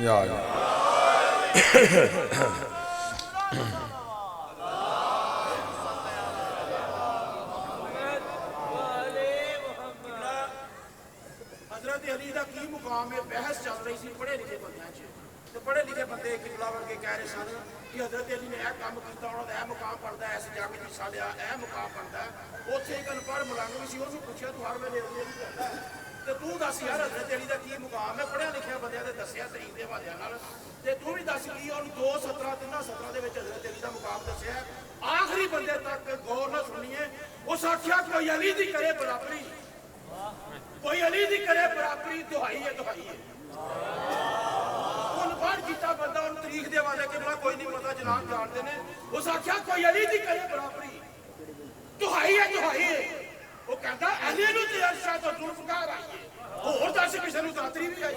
या हजरत अली का की मुकाम है, बहस चल रही थी पढ़े लिखे बंद तो पढ़े लिखे बंदे किबला वर्गे कह रहे सन कि हजरत अली ने यह काम किया, उन्होंने यह मुकाम बनता है, इस जंग में हिस्सा लिया, यह मुकाम बनता है। उत्थे एक अनपढ़ मलंग भी सी, उसने पूछा तू हर वेले अली अली करता है तो तू दस यार हजरत अली का की मुकाम है, पढ़िया लिखिया बंदे ने दसिया तरीक के हवाले नाल ते तू भी दस की उन्होंने 2:17 3:17 के हजरत अली का मुकाम दसिया। आखिरी बंदे तक गौर न सुनिए, उस आख्या कोई अली दी करे बराबरी, कोई अली दी करे बराबरी, दुहाई है दुहाई है। बंदा उन तरीक दे वाले के बड़ा कोई नहीं पता, जनाब जानते ने। उस आख्या कोई अली दी करे बराबरी, दुहाई है दुहाई है। वो कहता अली नूं ते अर्शा तो जुल्फकार आई है, होर दस किसे नूं दातरी भी आई।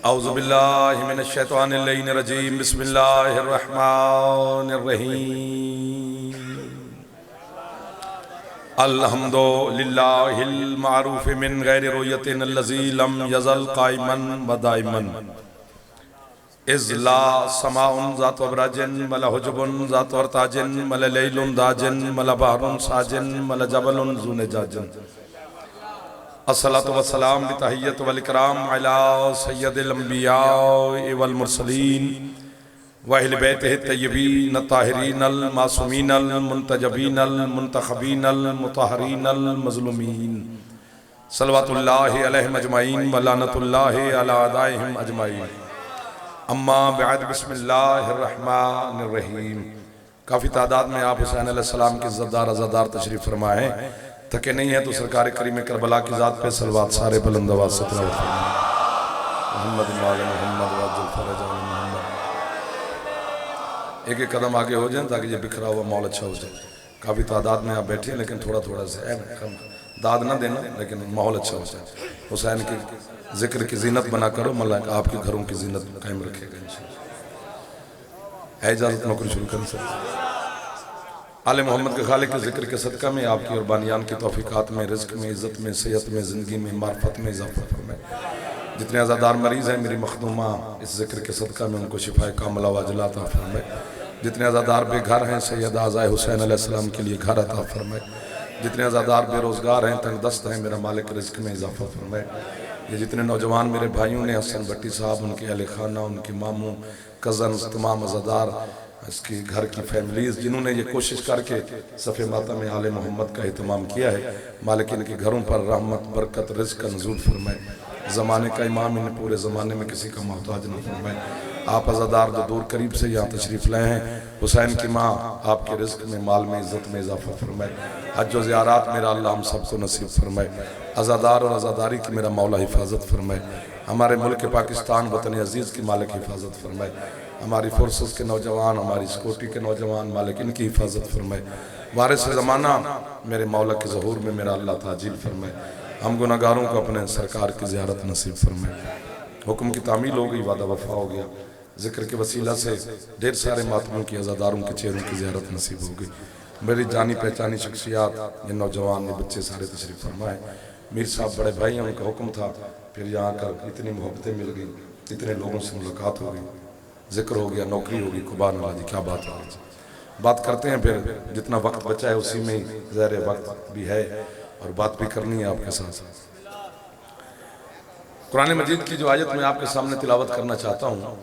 औज़ु बिल्लाहि मिनश शैतानिर रजीम, बिस्मिल्लाहिर रहमानिर रहीम। अल्हम्दुलिल्लाहिल मारूफ मिन गैरि रुयतिन अल्लज़ी लम यज़ल काइमन व दाइमन इज़ ला समाउन ज़ातु अबराजिन वला हुजुबुन ज़ातु अर्ताजिन वला लैलुन दाजिन वला बहरुन साजिन वला जबलुन ज़ू नजाजिन। अस्सलातु वस्सलाम बितहिय्यत वल इकराम अला सय्यदिल अंबिया वल मुरसलीन व अहले बैतिहि तय्यबीन ताहिरीन अल मासूमीन अल मुंतजबीन अल मुंतखबीन अल मुतहहरीन अल मज़लूमीन सल्लल्लाहु अलैहिम अजमाइन व लानतुल्लाहि अला अदाइहिम अजमाइन। अम्मा बअद, बिस्मिल्लाहिर रहमानिर रहीम। काफ़ी तादाद में आप हुसैन अलैहिस्सलाम के इज़्ज़तदार अज़ादार तशरीफ़ फरमा है। थके नहीं है तो सरकार करीम करबला की ज़ात पे सलवात सारे बुलंद आवाज़ से तिलावत फरमाएं। मोहम्मद वाले मोहम्मद वाजुल फरज वाले मोहम्मद। एक एक कदम आगे हो जाए ताकि ये बिखरा हुआ माहौल अच्छा हो जाए। काफ़ी तादाद में आप बैठे, लेकिन थोड़ा थोड़ा सा दाद ना देना, लेकिन माहौल अच्छा हो जाए। हुसैन के जिक्र की जीनत बना करो, मल्लाह आपके घरों की जीनत कायम रखेगा इंशाअल्लाह। है इजाज़त नौकरी शुरू करें सर। आले मोहम्मद के खालिक के जिक्र के सदका में आपकी और बानियान की तौफीकात में, रिज़्क़ में, इज़्ज़त में, सेहत में, ज़िंदगी में, मार्फत में इज़ाफ़ा फरमाए। जितने आज़ादार मरीज़ हैं मेरी मखदूमा इस जिक्र के सदका में उनको शिफाए कामिला व अजला अता फरमाए। जितने आज़ादार बेघर हैं सैयद आज़ाए हुसैन अलैहिस्सलाम के लिए घर अता फरमाए। जितने आज़ादार बेरोज़गार हैं, तंग दस्त हैं, मेरा मालिक रिज़्क़ में इज़ाफ़ा फरमाए। ये जितने नौजवान मेरे भाइयों ने, हसन भट्टी साहब, उनके अहले खाना, उनके मामू, कज़न, तमाम आज़ादार, इसकी घर की फैमिलीज़ जिन्होंने ये कोशिश करके सफ़े माता में आले मोहम्मद का एहतमाम किया है, मालिक इनके घरों पर रहमत बरकत रिज़्क़ का नज़ूल फरमाए। ज़माने का इमाम, इन्हें पूरे ज़माने में किसी का मोहताज न फरमाए। आप आज़ादार जो दूर करीब से यहाँ तशरीफ़ लाए हैं, हुसैन की माँ आपके रिज़्क़ में, माल में, इज़्ज़त में इज़ाफ़ा फरमाए। हज व ज़ियारत मेरा अल्लाह हम सबको नसीब फरमाए। आज़ादार और आज़ादारी की मेरा मौला हिफाजत फरमाए। हमारे मुल्क पाकिस्तान वतन अज़ीज़ की मालिक हिफाजत फरमाए। हमारी फोर्सेस के नौजवान, हमारी सिक्योरिटी के नौजवान, मालिक इनकी हिफाजत फरमाए। वारिस ज़माना मेरे मौला के ज़हूर में मेरा अल्लाह ताजील फरमाए। हम गुनाहगारों को अपने सरकार की ज़ियारत नसीब फरमाए। हुक्म की तामील हो गई, वादा वफा हो गया। जिक्र के वसीला से ढेर सारे मातमों की, आज़ादारों के चेहरों की ज़ियारत नसीब हो गई। मेरी जानी पहचानी शख्सियात, ये नौजवान, ये बच्चे सारे तशरीफ़ फरमाए। मीर साहब बड़े भाई हैं, उनका हुक्म था, फिर यहाँ कर इतनी मोहब्बतें मिल गई, इतने लोगों से मुलाकात हो गई, जिक्र हो गया, नौकरी होगी। कुबान अल्लाह जी, क्या बात है। बात करते हैं, फिर जितना वक्त बचा है उसी में ही ज़ाहिर वक्त भी है और बात भी करनी है आपके साथ। कुरान मजीद की जो आयत मैं आपके सामने तिलावत करना चाहता हूँ,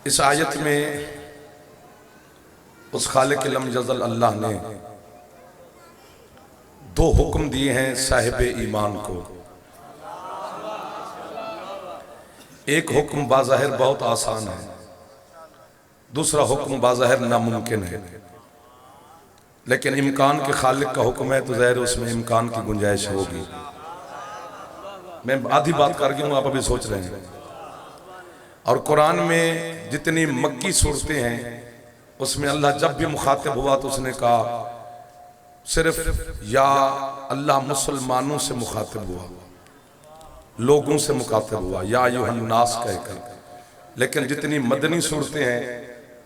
इस आयत में उस खालिक लम यज़ल अल्लाह ने दो हुक्म दिए हैं साहिब ईमान को। एक हुक्म बाज़ाहिर बहुत आसान है, दूसरा हुक्म बाज़ाहिर नामुमकिन है। लेकिन इम्कान के खालिक का हुक्म है तो ज़ाहिर उसमें इम्कान की गुंजाइश होगी। मैं आधी बात कर गया हूँ, आप अभी सोच रहे हैं। और कुरान में जितनी मक्की सूरतें हैं उसमें अल्लाह जब भी मुखातिब हुआ तो उसने कहा सिर्फ या अल्लाह मुसलमानों से मुखातिब हुआ, लोगों से मुखातिब हुआ, या अय्युहन नास कहकर। लेकिन जितनी मदनी सूरतें हैं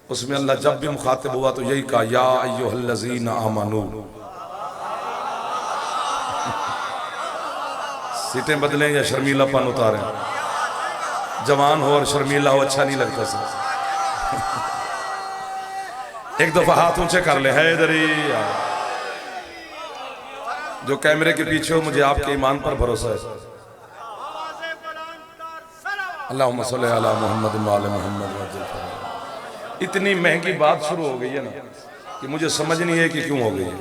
उसमें अल्लाह जब भी मुखातिब हुआ तो यही कहा, या अय्युहल्लज़ीना आमनू। सीटें बदलें या शर्मीलापन उतारें, जवान हो और शर्मीला हो अच्छा नहीं लगता सर। एक दफा हाथ ऊंचे कर ले, हैदरी। जो कैमरे के पीछे हो, मुझे आपके ईमान पर भरोसा है। अल्लाहुम्मा सल्ली अला मुहम्मद व आले मुहम्मद। इतनी महंगी बात शुरू हो गई है ना कि मुझे समझ नहीं है कि क्यों हो गई है।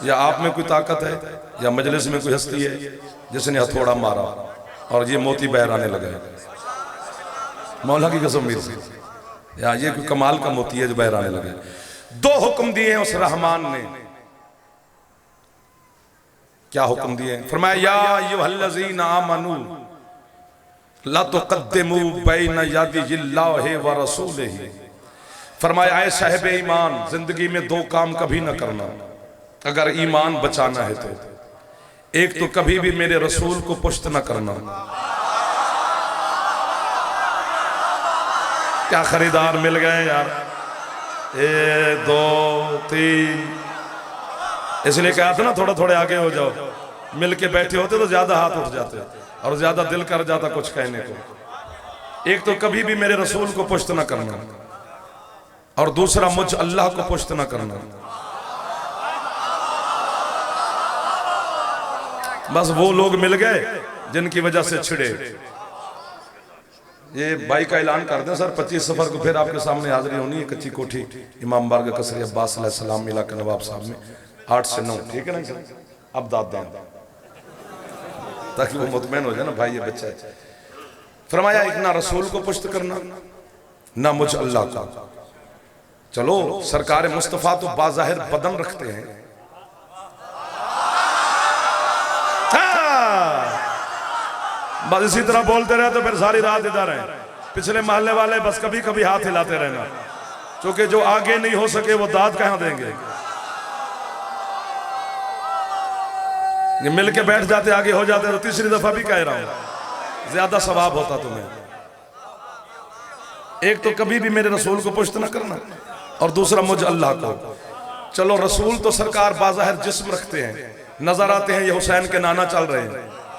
या आप में कोई ताकत है या मजलिस में कोई हस्ती है जिसने हथौड़ा मारा और ये मोती बहर आने लगा है। मौला की कसम मीर से, या ये कोई कमाल का मोती है जो बहर आने लगे। दो हुक्म दिए हैं उस रहमान ने। क्या हुक्म दिए? फरमाया, या अय्युहल्लज़ीना आमनू ला तुक़द्दिमू बैना यदिल्लाहि व रसूलिही। फरमाया, ऐ साहिब ईमान, जिंदगी में दो काम कभी ना करना अगर ईमान बचाना है तो। एक तो कभी भी मेरे रसूल को पुश्त न करना। क्या खरीदार मिल गए यार, 1 2 3। इसलिए कहा था ना थोड़ा थोड़े आगे हो जाओ। मिल के बैठे होते तो ज्यादा हाथ उठ जाते और ज्यादा दिल कर जाता कुछ कहने को। एक तो कभी भी मेरे रसूल को पुश्त न करना और दूसरा मुझ अल्लाह को पुश्त न करना। बस वो लोग मिल गए जिनकी वजह से छिड़े। ये भाई का ऐलान कर दें सर, 25 सफर को फिर आपके सामने हाजिरी होनी है कच्ची कोठी इमाम बारगाह कसरी अब्बास अलैहिस्सलाम मिला के नवाब साहब में 8 से 9। ठीक है ना सर? अब दाद दान ताकि वो मुतमैन हो जाए ना, भाई ये बच्चा है। फरमाया, एक ना रसूल को पुश्त करना ना मुझ अल्लाह का। चलो सरकार मुस्तफा तो बाज़ाहिर बदन रखते हैं, बस इसी तरह बोलते रहे तो फिर सारी रात इधर है। पिछले मोहल्ले वाले बस कभी कभी हाथ हिलाते रहना, क्योंकि जो आगे नहीं हो सके वो दाद कहां देंगे। ये मिल के बैठ जाते आगे हो जाते तो तीसरी दफा भी कह रहा हूं ज्यादा सवाब होता तुम्हें। एक तो कभी भी मेरे रसूल को पुश्त न करना और दूसरा मुझ अल्लाह को। चलो रसूल तो सरकार बाज़ाहिर जिस्म रखते हैं, नजर आते हैं ये हुसैन के नाना चल रहे हैं,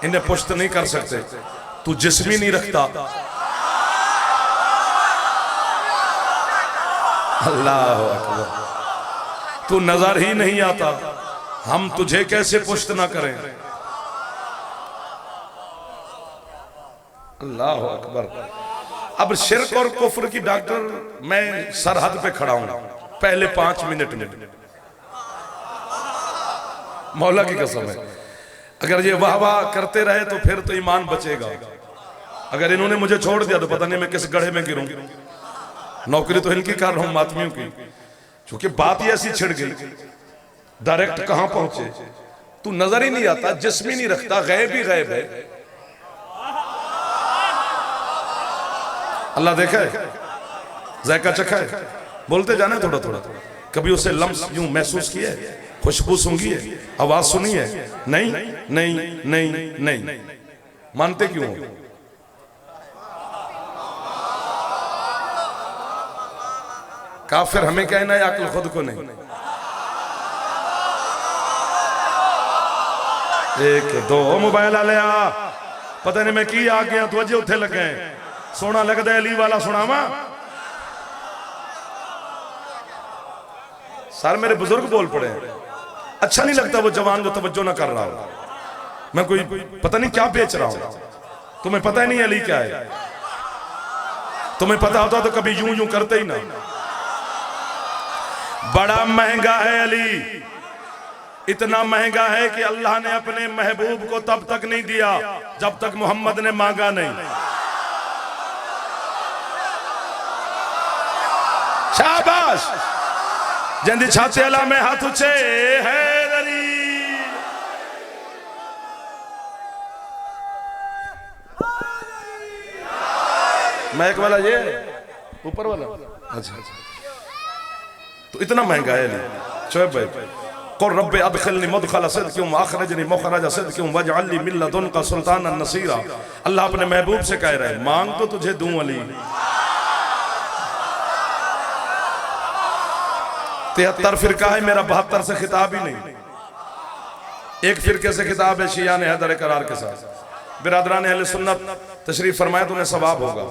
इन्हें पुश्त नहीं कर सकते। तू जिस्म ही नहीं रखता। अल्लाह अकबर। तू नजर ही नहीं आता, हम तुझे कैसे पुश्त ना करें। अल्लाह अकबर। अब शिर्क और कुफ्र की डॉक्टर मैं सरहद पे खड़ा हूं पहले 5 मिनट में, मौला की कसम है। अगर ये वाह वाह करते रहे तो फिर तो ईमान बचेगा। अगर इन्होंने मुझे छोड़ दिया तो पता नहीं मैं किस गड्ढे में गिरूं। नौकरी तो इनकी कर रहा हूं मातमियों की, क्योंकि बात ही ऐसी छिड़ गई। डायरेक्ट कहां पहुंचे, तू नजर ही नहीं आता, जिस्म ही नहीं रखता, गैब ही गैब है। अल्लाह देखा है, जायका चखा है, बोलते जाना थोड़ा थोड़ा। कभी उसे लम्स यूं महसूस किया है, खुशबू सूंघी है, आवाज सुनी है? नहीं नहीं नहीं नहीं। मानते क्यों हो? काफिर हमें कहना है, अक्ल खुद को नहीं। 1 2 मोबाइल आ लिया, पता नहीं मैं की आ गया तो अजे उथे लगे। सोना लगता है अली वाला सुनावा। सर मेरे बुजुर्ग बोल पड़े, अच्छा नहीं लगता वो जवान जो तवज्जो ना कर रहा हो। मैं कोई पता नहीं क्या बेच रहा हूं, तुम्हें पता ही नहीं अली क्या है। तुम्हें पता होता तो कभी यूं यूं करते ही ना। बड़ा महंगा है अली, इतना महंगा है कि अल्लाह ने अपने महबूब को तब तक नहीं दिया जब तक मोहम्मद ने मांगा नहीं। शाबाश। जंदी छाते अला में हाथ उचे हैदरी। महक वाला ये ऊपर वाला, अच्छा तो इतना महंगा है नहीं। शोएब भाई, कुल रब्बे अदखिलनी मुदखल सिद्क़िन व अखरिजनी मुखरज सिद्क़िन वजअलनी मिन लदुनका सुल्तानन नसीरा। अल्लाह अपने महबूब से कह रहा है, मांग तो तुझे दूं अली। 73 फिरका है, मेरा 72 से खिताब ही नहीं। एक फिरके से खिताब है शियान हैदर करार के साथ। बिरादरान अहले सुन्नत तशरीफ फरमाया तो उन्हें सवाब होगा,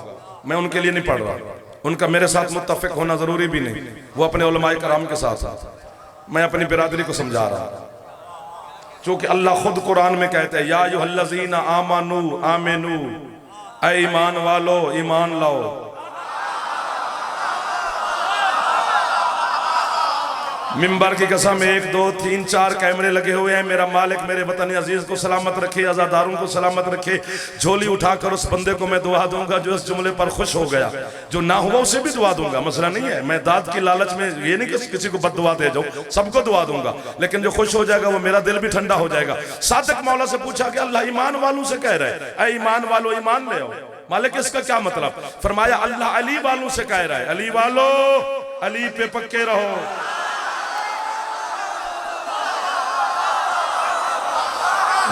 मैं उनके लिए नहीं पढ़ रहा, उनका मेरे साथ मुत्तफिक होना जरूरी भी नहीं, वो अपने उलमाए कराम के साथ साथ, मैं अपनी बिरादरी को समझा रहा। चूंकि अल्लाह खुद कुरान में कहते हैं या अय्युहल्लज़ीना आमनू आमिनू, ऐ ईमान वालो ईमान लाओ। मिंबर की कसम 1 2 3 4 कैमरे लगे हुए हैं। मेरा मालिक मेरे वतन अजीज को सलामत रखे, आजादारों को सलामत रखे। झोली उठाकर उस बंदे को मैं दुआ दूंगा जो इस जुमले पर खुश हो गया, जो ना हुआ उसे भी दुआ दूंगा, मसला नहीं है। मैं दाद की लालच में ये नहीं कि किसी को बद्दुआ दे जाऊं, सबको दुआ दूंगा, लेकिन जो खुश हो जाएगा वो मेरा दिल भी ठंडा हो जाएगा। सादिक मौला से पूछा कि अल्लाह ईमान वालों से कह रहे हैं, ऐ ईमान वालों ईमान ले आओ। मालिक इसका क्या मतलब? फरमाया अल्लाह अली वालों से कह रहा है, अली वालो अली पे पक्के रहो।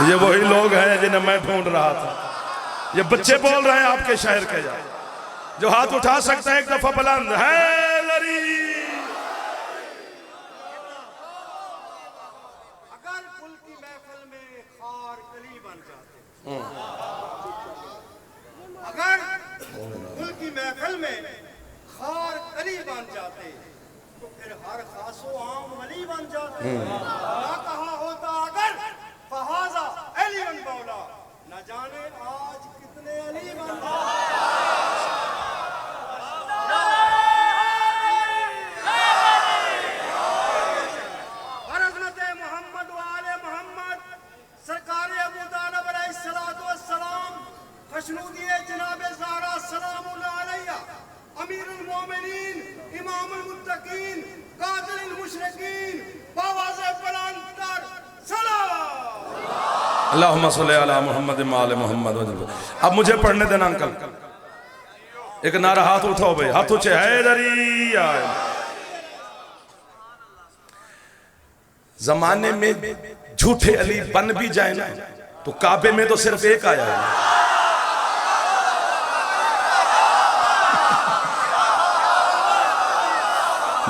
ये वही लोग हैं जिन्हें मैं ढूंढ रहा था। ये बच्चे बोल रहे हैं आपके शहर के, जा जो हाथ उठा सकते हैं एक दफा बुलंद है लरी। अगर कुल की महफिल में खार कली बन जाते, अगर कुल की महफिल में खार कली बन जाते तो फिर हर खासो आम वली बन जाते। ना कहा होता अगर फहाजा अली मौला, न जाने आज कितने अली बन हज़रत मोहम्मद वाले मोहम्मद सरकार अबू तालिब अलैहिस्सलातु वस्सलाम, खुशनुदी जनाब ज़हरा सलामुल्लाह अलैहा, अमीरुल मोमिनीन, इमामुल मुत्तकीन, कातिलुल मुशरिकीन, बावाज़े बुलंदतर अल्लाहुम्मा सल्ली अला मुहम्मद व आले मुहम्मद। अब मुझे पढ़ने देना अंकल, एक नारा हाथ उठाओ भाई, हाथ ऊंचे, हैदरी आए। जमाने में झूठे अली बन भी जाए ना तो काबे में तो सिर्फ एक आया है।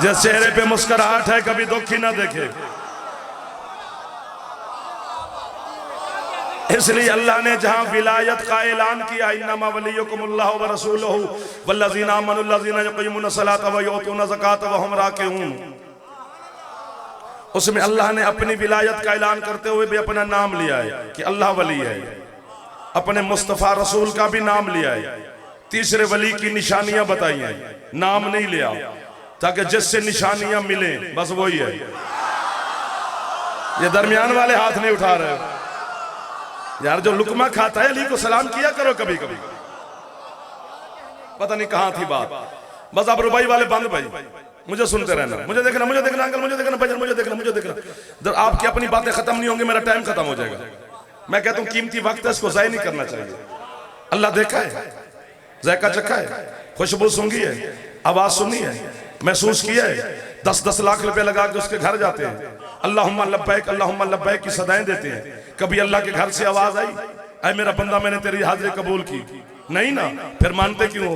जिस चेहरे पे मुस्कुराहट है कभी दुख ही ना देखे। इसलिए अल्लाह ने जहां विलायत का ऐलान किया, इन्नमा वलियुकुमुल्लाहु व रसूलुहु वल्लज़ीना आमनु अल्लज़ीना युक़ीमूना सलाता व युतूना ज़काता व हुम राकिऊन, उसमें अल्लाह ने अपनी विलायत का ऐलान करते हुए भी अपना नाम लिया है कि अल्लाह वली है, अपने मुस्तफ़ा रसूल का भी नाम लिया है, तीसरे वली की निशानियां बताई हैं, नाम नहीं लिया, ताकि जिससे निशानियां मिले बस वही है। ये दरमियान वाले हाथ नहीं उठा रहे यार, जो लुकमा खाता है अली को सलाम किया करो कभी कभी। पता नहीं कहां थी बात, बस आप रुबाई वाले बंद भाई, मुझे सुनते रहना, मुझे देखना अंकल, मुझे देखना भजन, मुझे देखना। जब आपकी अपनी बातें खत्म नहीं होंगी मेरा टाइम खत्म हो जाएगा। मैं कहता हूं कीमती वक्त है, इसको जाया नहीं करना चाहिए। अल्लाह देखा है, जायका चखा है, खुशबू सूंघी है, आवाज सुनी है, महसूस किया है, 10-10 लाख रुपए लगा के उसके घर जाते हैं, अल्लाहुम्मा लब्बैक की सदाएं देते हैं। कभी अल्लाह के घर से आवाज आई, ऐ मेरा बंदा मैंने तेरी हाजिरी कबूल की? नहीं ना, फिर मानते क्यों हो?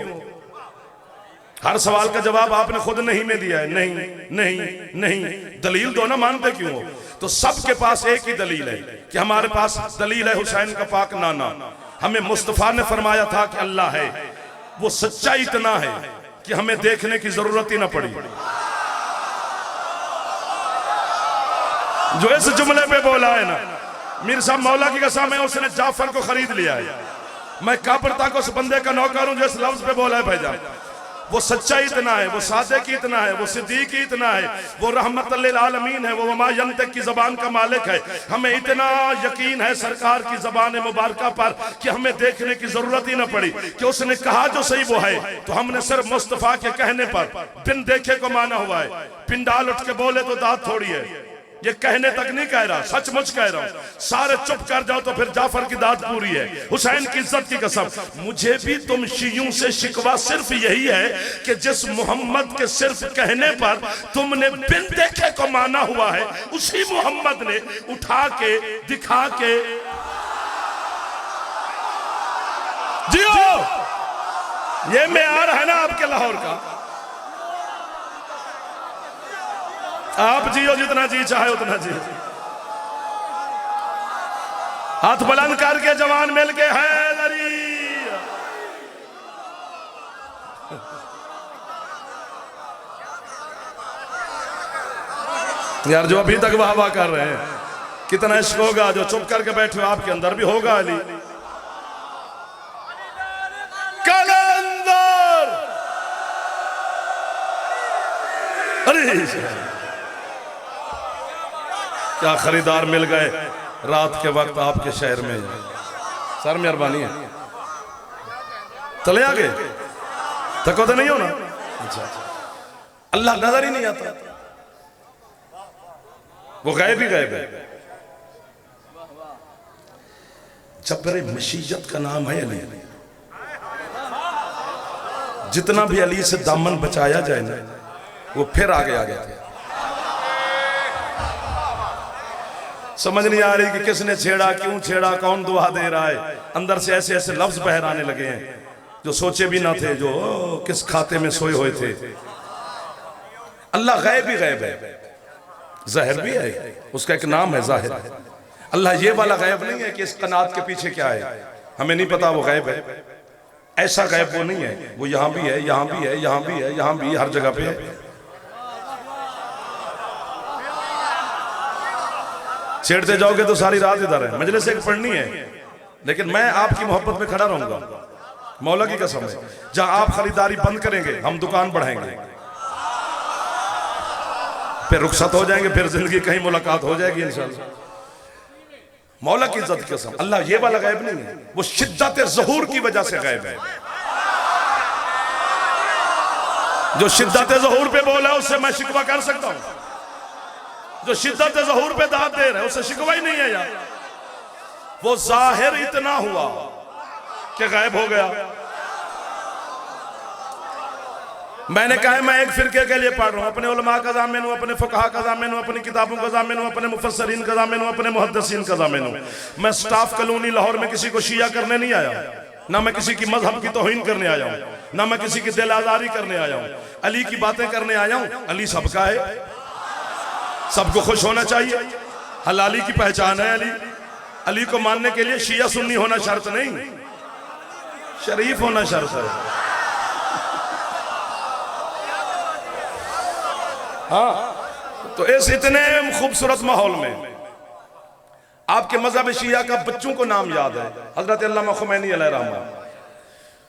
हर सवाल का जवाब आपने खुद नहीं में दिया है, नहीं, दलील दो ना, मानते क्यों हो? तो सबके पास एक ही दलील है कि हमारे पास दलील है हुसैन का पाक नाना। हमें मुस्तफा ने फरमाया था कि अल्लाह है, वो सच्चा इतना है कि हमें देखने की जरूरत ही ना पड़ी। जो इस जुमले पे बोला है ना, मीर साहब मौला की कसम है, उसने जाफर को खरीद लिया है। मैं कापर तक उस बंदे का नौकर हूं जो इस लफ्ज पे बोला है भाईजान। वो सच्चा इतना है, वो सादिक इतना है, वो सिद्दीक इतना है, वो रहमत लिल आलमीन है, वो वमा यंतिक की जबान का मालिक है। हमें इतना यकीन है सरकार की जबान मुबारका पर कि हमें देखने की जरूरत ही ना पड़ी कि उसने कहा जो सही वो है। तो हमने सिर्फ मुस्तफा के कहने पर बिन देखे को माना हुआ है। पिंडाल उठ के बोले तो दाद थोड़ी है, ये कहने तक नहीं कह रहा, सचमुच कह रहा हूं। सारे चुप कर जाओ तो फिर जाफर की दाद पूरी है। हुसैन की इज्जत की कसम, मुझे भी तुम शियों से शिकवा सिर्फ यही है कि जिस मोहम्मद के सिर्फ कहने पर तुमने बिन देखे को माना हुआ है, उसी मोहम्मद ने उठा के दिखा के जियो। ये मेयार है ना आपके लाहौर का। आप जियो जितना जी चाहे उतना जी। हाथ बुलंद करके जवान मिल के हैदरी। यार जो अभी तक वाह वाह कर रहे हैं, कितना इश्क होगा जो चुप करके बैठे हो, आपके अंदर भी होगा अली। कलंदर अरे क्या खरीदार मिल गए रात के वक्त आपके शहर में। सर मेहरबानी है, चले आगे, थको तो नहीं हो ना? अच्छा, अल्लाह नजर ही नहीं आता, वो गायब ही गायब है। जब्र मशीयत का नाम है अली। जितना भी अली से दामन बचाया जाए ना, वो फिर आगे आ गया। समझ नहीं आ रही कि किसने छेड़ा, क्यों छेड़ा, कौन दुआ दे रहा है। अंदर से ऐसे ऐसे लफ्ज बहराने लगे हैं जो सोचे भी ना थे, जो किस खाते में सोए हुए थे। अल्लाह गायब ही गायब है, ज़ाहिर भी है, उसका एक नाम है ज़ाहिर। अल्लाह ये वाला गायब नहीं है कि इस कनात के पीछे क्या है हमें नहीं पता, वो गायब है। ऐसा गायब वो नहीं है, वो यहाँ भी है, यहाँ भी है, यहाँ भी है, यहाँ भी, हर जगह पे है। छेड़ते जाओगे तो सारी रात इधर है, मजलिस एक पढ़नी है, लेकिन मैं आपकी मोहब्बत में खड़ा रहूंगा, मौला की कसम है। जहां आप खरीदारी बंद करेंगे हम दुकान बढ़ाएंगे, फिर रुखसत हो जाएंगे, फिर जिंदगी कहीं मुलाकात हो जाएगी इंशाल्लाह। मौला की इज्जत की कसम, अल्लाह ये वाला गायब नहीं है, वो शिद्दत ज़हूर की वजह से गायब है। जो शिद्दत ज़हूर पे बोला है उससे मैं शिकवा कर सकता हूं, जो शिद्दत ज़हूर पे दाद दे रहे हैं उससे शिकवा ही नहीं है यार। वो जाहिर इतना हुआ कि गायब हो गया। मैंने कहा मैं एक फिरके के लिए पढ़ रहा हूं, अपने उलमा का ज़ामिन हूं, अपने फुक़हा का ज़ामिन हूं, अपनी किताबों का ज़ामिन हूं, अपने मुफस्सिरीन का ज़ामिन हूं, अपने मुहद्दिसीन का ज़ामिन हूं। मैं स्टाफ कॉलोनी लाहौर में किसी को शिया करने नहीं आया, ना मैं किसी की मजहब की तौहीन करने आया हूं, ना मैं किसी की दिल आज़ारी करने आया हूं। अली की बातें करने आया हूं। अली सबका है, सबको खुश होना चाहिए, हलाली की पहचान है अली। अली को मानने के लिए शिया सुन्नी होना शर्त नहीं, शरीफ होना शर्त है। हाँ, तो इस इतने खूबसूरत माहौल में आपके मजहब शिया का बच्चों को नाम याद है, हजरत अल्लामा खुमैनी अलैहिर्रहमान।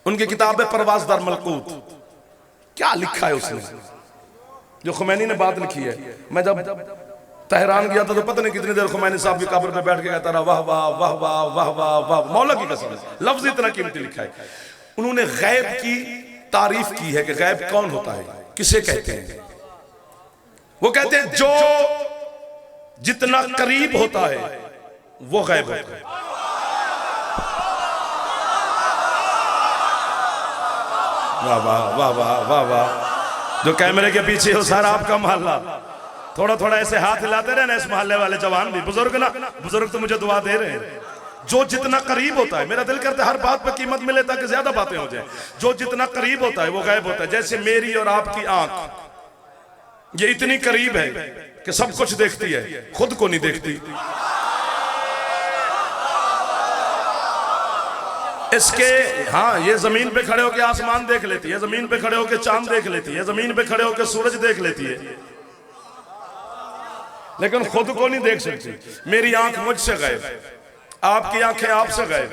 उनकी किताब है परवाज़ दर मलकूत। क्या लिखा है उसने, जो खुमैनी ने बात लिखी है। मैं जब तहरान गया था तो पता नहीं कितनी देर खुमैनी साहब की कब्र पे बैठ के कहता रहा, वाह वाह वाह वाह वाह वाह वाह। मौला की कसम, लफ्ज इतना कीमती लिखा है। उन्होंने गैब की तारीफ की है कि गैब कौन होता है, किसे कहते हैं। वो कहते हैं जो जितना करीब होता है वो गैब होता है। वाह वाह वाह वाह वाह वाह। जो कैमरे के पीछे हो सारा आपका मोहल्ला, थोड़ा थोड़ा ऐसे हाथ हिलाते रहे ना इस मोहल्ले वाले जवान भी, बुजुर्ग ना, बुजुर्ग तो मुझे दुआ दे रहे हैं। जो जितना करीब होता है, मेरा दिल करता है हर बात पे कीमत मिले ताकि ज्यादा बातें हो जाए। जो जितना करीब होता है वो गैब होता है। जैसे मेरी और आपकी आंख ये इतनी करीब है कि सब कुछ देखती है, खुद को नहीं देखती। इसके हाँ, ये जमीन पे खड़े होकर आसमान देख लेती है, जमीन पे खड़े होकर चांद देख लेती है, जमीन पे खड़े होकर सूरज देख लेती है, लेकिन खुद को नहीं देख सकती। मेरी आंख मुझसे गायब, आपकी आंखें आपसे गायब।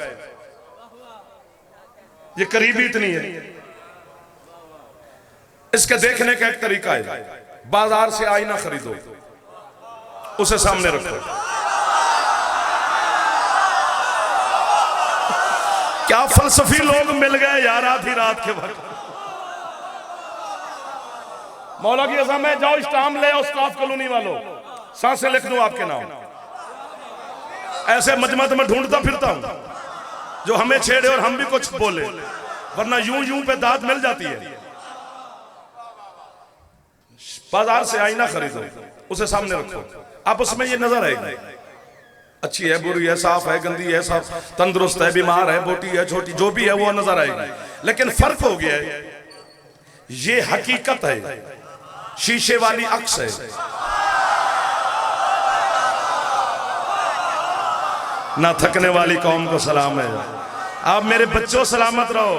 ये करीबी इतनी है। इसके देखने का एक तरीका है, बाजार से आईना खरीदो, उसे सामने रखो। क्या फलसफी लोग मिल गए यार आधी रात के वक्त। मौला की कसम है, जाओ स्टाम्प ले आओ स्टाफ कॉलोनी वालों, सांसें लिख दूं आपके नाम। ऐसे मजमत में ढूंढता फिरता हूं जो हमें छेड़े और हम भी कुछ बोले, वरना यूं यूं पे दाद मिल जाती है। बाजार से आईना खरीदो, उसे सामने रखो, आप उसमें ये नजर आएगी, अच्छी है, बुरी है, साफ है, गंदी है, साफ, तंदुरुस्त है, बीमार है, मोटी है, छोटी, जो भी है वो नजर आएगी। लेकिन फर्क हो गया है, ये हकीकत है, शीशे वाली अक्स है, ना थकने वाली कौम को सलाम है। आप मेरे बच्चों सलामत रहो,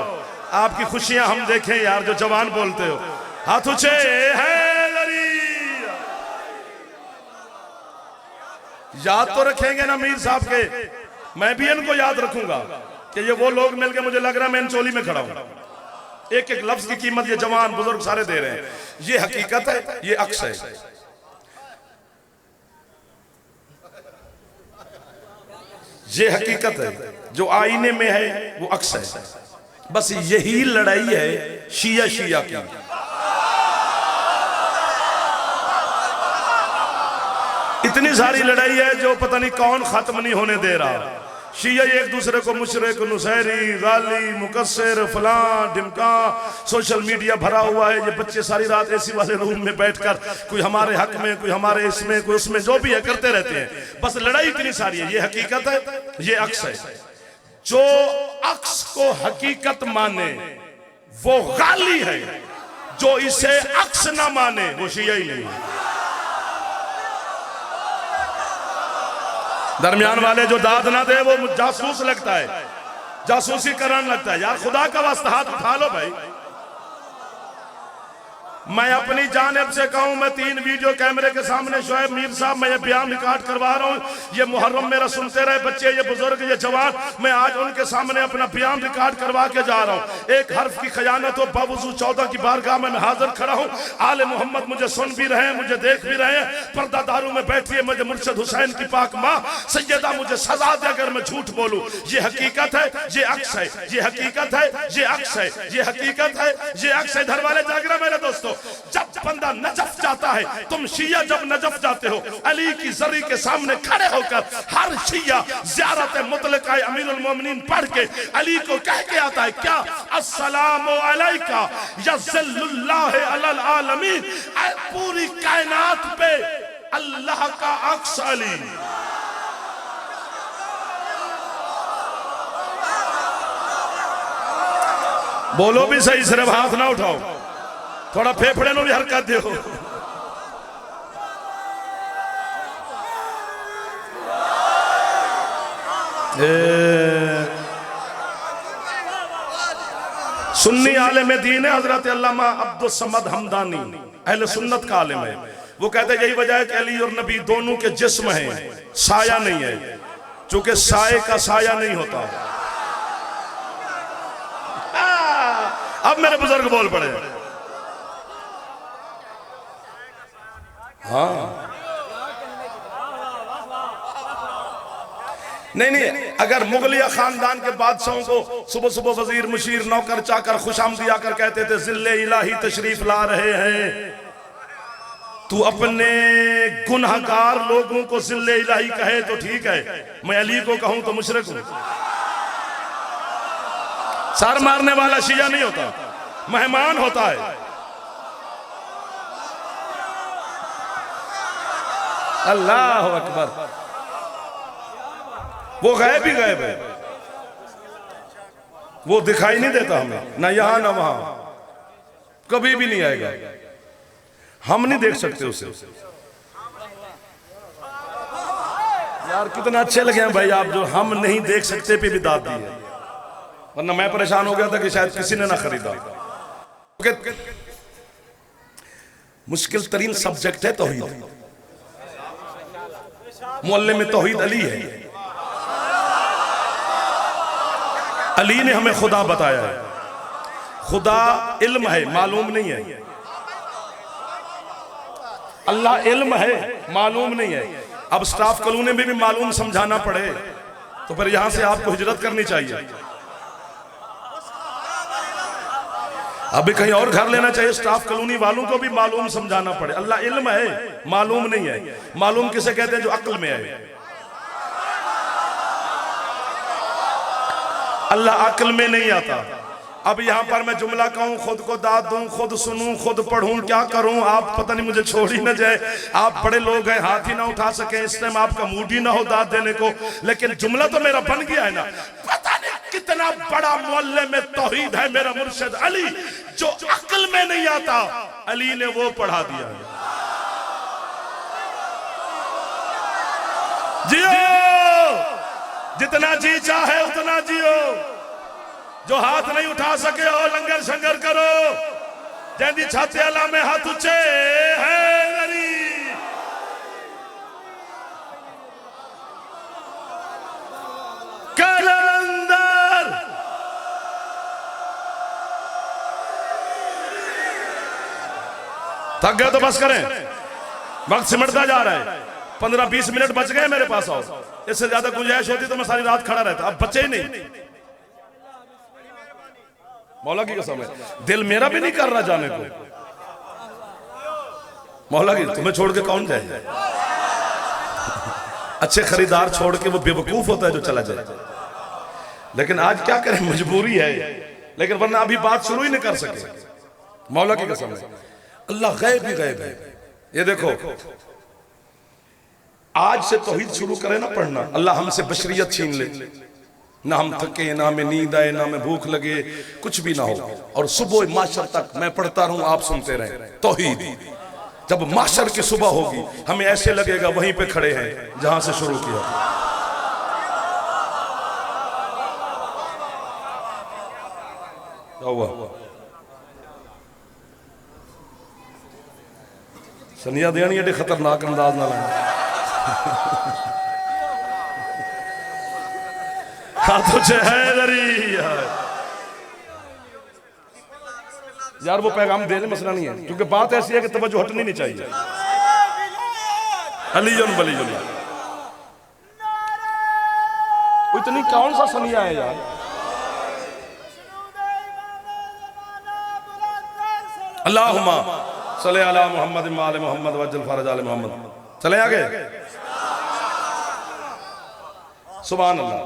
आपकी खुशियां हम देखें यार, जो जवान बोलते हो। हाथ ऊंचे हैदरी। याद तो रखेंगे ना मीर साहब के, मैं भी इनको याद रखूंगा कि ये वो लोग मिलके, मुझे लग रहा है मैं इन चोली में खड़ा हूं। एक एक लफ्ज की कीमत ये जवान बुजुर्ग सारे दे रहे हैं। ये हकीकत है, ये अक्स है। ये हकीकत है, जो आईने में है वो अक्स है। बस यही लड़ाई है शिया शिया की। इतनी सारी लड़ाई है जो पता नहीं कौन खत्म नहीं होने दे रहा। शिया एक दूसरे को मुशरिक, नुसैरी, गाली, मुकस्सिर, फलां ढिमका, सोशल मीडिया भरा हुआ है। ये बच्चे सारी रात एसी वाले रूम में बैठकर कोई हमारे हक में, कोई हमारे इसमें, कोई उसमें, जो भी है करते रहते हैं। बस लड़ाई इतनी सारी है। ये हकीकत है, ये अक्स है। जो अक्स को हकीकत माने वो गाली है, जो इसे अक्स ना माने वो शिया ही नहीं है। दरमियान वाले जो दाद ना दे वो जासूस लगता है, जासूसी कराने लगता है। यार खुदा का वास्ता हाथ उठा लो भाई। मैं अपनी जानिब से कहूं, मैं 3 वीडियो कैमरे के सामने शोएब मीर साहब, मैं ये बयान रिकॉर्ड करवा रहा हूं। ये मुहर्रम मेरा सुनते रहे बच्चे, ये बुजुर्ग, ये जवान, मैं आज उनके सामने अपना बयान रिकॉर्ड करवा के जा रहा हूं। एक हर्फ की खयानत हो, बावजूद 14 की बारगाह में मैं हाजिर खड़ा हूं। आले मोहम्मद मुझे सुन भी रहे हैं, मुझे देख भी रहे हैं। पर्दा दारू में बैठी है मुझे मुर्शद हुसैन की पाक माँ सैयदा, मुझे सजा दे अगर मैं झूठ बोलूं। ये हकीकत है, ये अक्स है। ये हकीकत है, ये अक्स है। ये हकीकत है, ये अक्स है। घर वाले जागरा मेरे दोस्तों, जब बंदा नजफ जाता है, तुम शिया जब नजफ जाते हो, अली की जरी के सामने खड़े होकर हर शिया ज़ियारत मुतलका अमीरुल मोमिनीन पढ़ के अली को कह के आता है क्या, अस्सलामु अलैका या ज़ल्लुल्लाह अलल आलमीन। पूरी कायनात पे अल्लाह का अक्स अली। बोलो भी सही, सिर्फ हाथ ना उठाओ, थोड़ा फेफड़े में भी हरकत दो। सुन्नी आलिम दीन है हजरत अल्लामा अब्दुल समद हमदानी, अहले सुन्नत का आलिम है। वो कहते हैं यही वजह है कि अली और नबी दोनों के जिस्म हैं, साया नहीं है, चूंकि साये का साया नहीं होता। अब मेरे बुजुर्ग बोल पड़े। हाँ नहीं, अगर मुगलिया खानदान के बादशाहों को सुबह सुबह वजीर, मुशीर, नौकर, चाकर खुशामदी आकर कहते थे जिल्ले इलाही तशरीफ ला रहे हैं, तू अपने गुनहगार लोगों को जिल्ले इलाही कहे तो ठीक है, मैं अली को कहूं तो मुशरिक हूं। सर मारने वाला शिया नहीं होता, मेहमान होता है। अल्लाह अकबर। वो गायब ही गायब है, वो दिखाई नहीं देता हमें, ना यहां ना वहां, कभी भी नहीं आएगा, हम नहीं देख सकते उसे। यार कितना अच्छे लगे हैं भाई आप, जो हम नहीं देख सकते पे भी दाद दी है, वरना मैं परेशान हो गया था कि शायद किसी ने ना खरीदा। मुश्किल तरीन सब्जेक्ट है तौहीद। मोहल्ले में तौहीद अली है, अली ने हमें खुदा बताया है। खुदा इल्म है, मालूम नहीं है। अल्लाह इल्म है, मालूम नहीं है। अब स्टाफ कॉलोनी में भी मालूम समझाना पड़े तो फिर यहां से आपको हिजरत करनी चाहिए, अभी कहीं और घर लेना चाहिए। स्टाफ कॉलोनी वालों को भी मालूम समझाना पड़े। अल्लाह इल्म है, मालूम नहीं है। मालूम किसे कहते हैं? जो अक्ल में है। अल्लाह अक्ल में नहीं आता। अब यहाँ पर मैं जुमला कहूँ, खुद को दाद दूं, खुद सुनूं, खुद पढ़ूं, क्या करूं? आप पता नहीं मुझे छोड़ ही न जाए। आप बड़े लोग हैं, हाथ ही ना उठा सके, इस टाइम आपका मूड ही ना हो दाद देने को, लेकिन जुमला तो मेरा बन गया है ना। पता नहीं कितना बड़ा मोहल्ले में तौहीद है मेरा मुर्शिद अली, जो अक्ल में नहीं आता, अली ने वो पढ़ा दिया है। जियो जितना जी चाहे उतना जियो, जो हाथ नहीं उठा सके हो लंगर शंगर करो, जैसी छाती अला में हाथ ऊंचे हैदरी। कलंदर थक गए तो बस करें, वक्त सिमटता जा रहा है। 15-20 मिनट बच गए मेरे पास, आओ। इससे ज्यादा गुंजाइश होती तो मैं सारी रात खड़ा रहता, अब बचे ही नहीं। मौला की कसम है, दिल मेरा भी नहीं कर रहा जाने को। मौला की, तुम्हें छोड़ के कौन जाए? अच्छे खरीदार छोड़ के वो बेवकूफ होता है जो चला जाए। लेकिन आज क्या करें, मजबूरी है। लेकिन वरना अभी बात शुरू ही नहीं कर सके। मौला की कसम है, अल्लाह गैब ही गैब है। ये देखो, आज से तौहीद शुरू करें ना पढ़ना, अल्लाह हमसे बशरियत छीन ले, ना हम थके, ना हमें नींद आए, ना हमें भूख लगे, कुछ भी ना हो। और सुबह माशर तक मैं पढ़ता रहूं, आप सुनते रहें तौहीद। जब माशर की सुबह होगी, हमें ऐसे लगेगा वहीं पे खड़े हैं जहां से शुरू किया। क्या हुआ? सनिया देनी एडे खतरनाक अंदाज ना लाए। हाथों से हैदरी यार, वो पैगाम देने मसला नहीं है, क्योंकि बात ऐसी है कि तवज्जो हटनी नहीं चाहिए। अलीजुन वलीजुन, इतनी कौन सा सनिया है यार? अल्लाहुम्मा सल्ली अला मुहम्मद व आले मुहम्मद वज्जल फरज आले मुहम्मद। चले आगे। सुभान अल्लाह।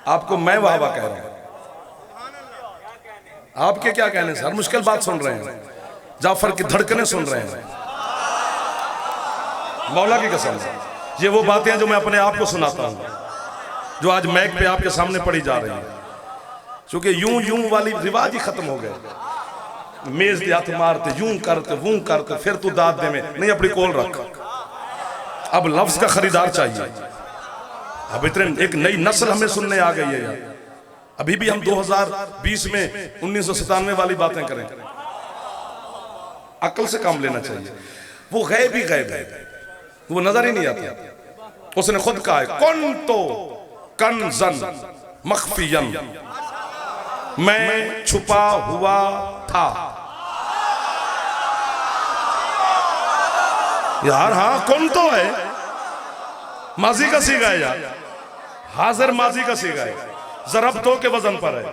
आपको मैं वाह वाह कह रहा हूं, आपके क्या कहने से? हर मुश्किल बात सुन रहे हैं, जाफर की धड़कनें सुन रहे हैं। मौला की कसम से ये वो बातें हैं जो मैं अपने आप को सुनाता हूं, जो आज मैक पे आपके सामने पढ़ी जा रही है। क्योंकि यूं यूं वाली रिवाज ही खत्म हो गए। मेज दे हाथ मारते, यूं करते, वूं करते, फिर तू दाद दे में नहीं, अपनी कोल रख। अब लफ्ज का खरीदार चाहिए। अब इतने एक नई नस्ल हमें सुनने आ गई है यार। अभी भी हम 2020 में 1997 वाली बातें करें, अक्ल से काम लेना चाहिए। वो गैब ही गैब है, वो नजर ही नहीं आता। उसने खुद कहा है, कौन तो कनज़न मख्फियन, मैं छुपा हुआ था। यार हाँ, कौन तो है, माजी का सीगा है यार, हाजिर माजी का सीगा है, ज़रब तो के वजन पर है।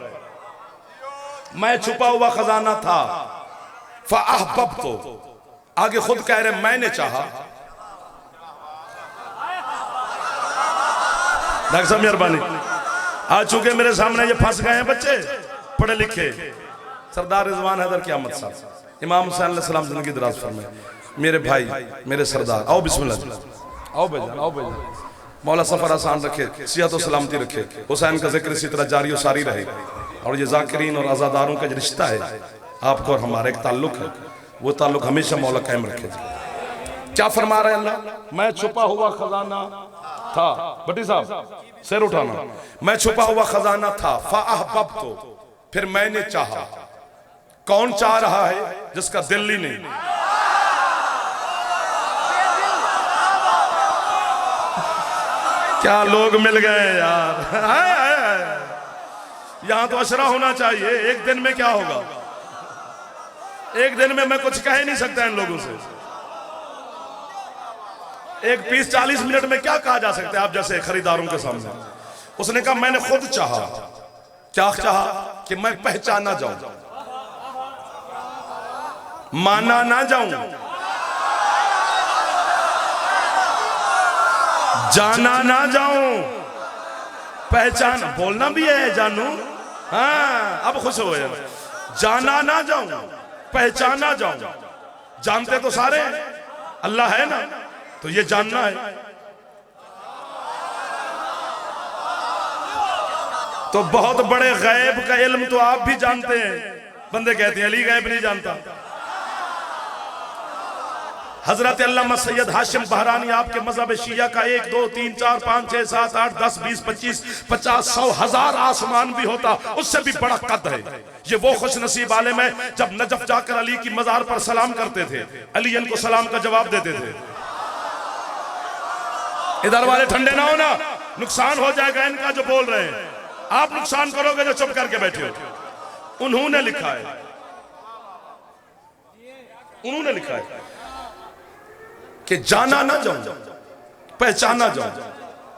मैं छुपा हुआ खजाना था, फ़अहबब्तु, आगे खुद कह रहे मैंने चाहा। डॉक्टर साहब मेहरबानी, आ चुके मेरे सामने ये फंस गए हैं बच्चे पढ़े लिखे। सरदार रिजवान हैदर क़यामत साहब, इमाम हुसैन अलैहिस्सलाम जिंदगी दराज फरमाए। मेरे भाई, मेरे सरदार, आओ बिस्मिल्लाह, आओ बेजान, आओ बेजान। मौला सफर आसान रखे, सिहत और सलामती रखे, हुसैन का जिक्र इसी तरह जारी और सारी रहे। और ये जाकिरीन और आज़ादारों का जो रिश्ता है आपको और हमारा एक ताल्लुक है, वो ताल्लुक हमेशा मौला कायम रखे। क्या फरमा रहे अल्लाह? मैं छुपा हुआ खजाना था। भट्टी साहब सिर उठाना। मैं छुपा हुआ खजाना था, फ़अहबब्तु, फिर मैंने चाहा। कौन चाह रहा है जिसका दिल ही नहीं? क्या लोग मिल गए यार। यहां तो अशरा होना चाहिए। एक दिन में क्या होगा? एक दिन में मैं कुछ कह ही नहीं सकता इन लोगों से। एक 30-40 मिनट में क्या कहा जा सकता है आप जैसे खरीदारों के सामने? उसने कहा मैंने खुद चाहा। क्या चाहा? कि मैं पहचाना जाऊं, माना ना जाऊं, जाना ना जाऊं, पहचान। बोलना भी है जानू, हाँ अब खुश हो गए। जाना ना जाऊं, पहचाना जाऊं। जानते तो सारे अल्लाह है ना, तो ये जानना है। तो बहुत बड़े गैब का इल्म तो आप भी जानते हैं। बंदे कहते हैं अली गैब नहीं जानता। हजरत अल्लामा सैयद हाशिम बहरानी आपके मजहब शिया का 1 2 3 4 5 6 7 8 10 20 25 50 100 1000 आसमान भी होता उससे भी बड़ा कद है। ये वो खुश नसीब आलिम है जब नजफ जाकर अली की मजार पर सलाम करते थे, अली इनको सलाम का जवाब देते थे। इधर वाले ठंडे ना हो ना, नुकसान हो जाएगा इनका जो बोल रहे हैं। आप नुकसान करोगे जो चुप करके बैठे हो। उन्होंने लिखा है, उन्होंने लिखा है कि जाना ना जाऊं पहचाना जाऊं।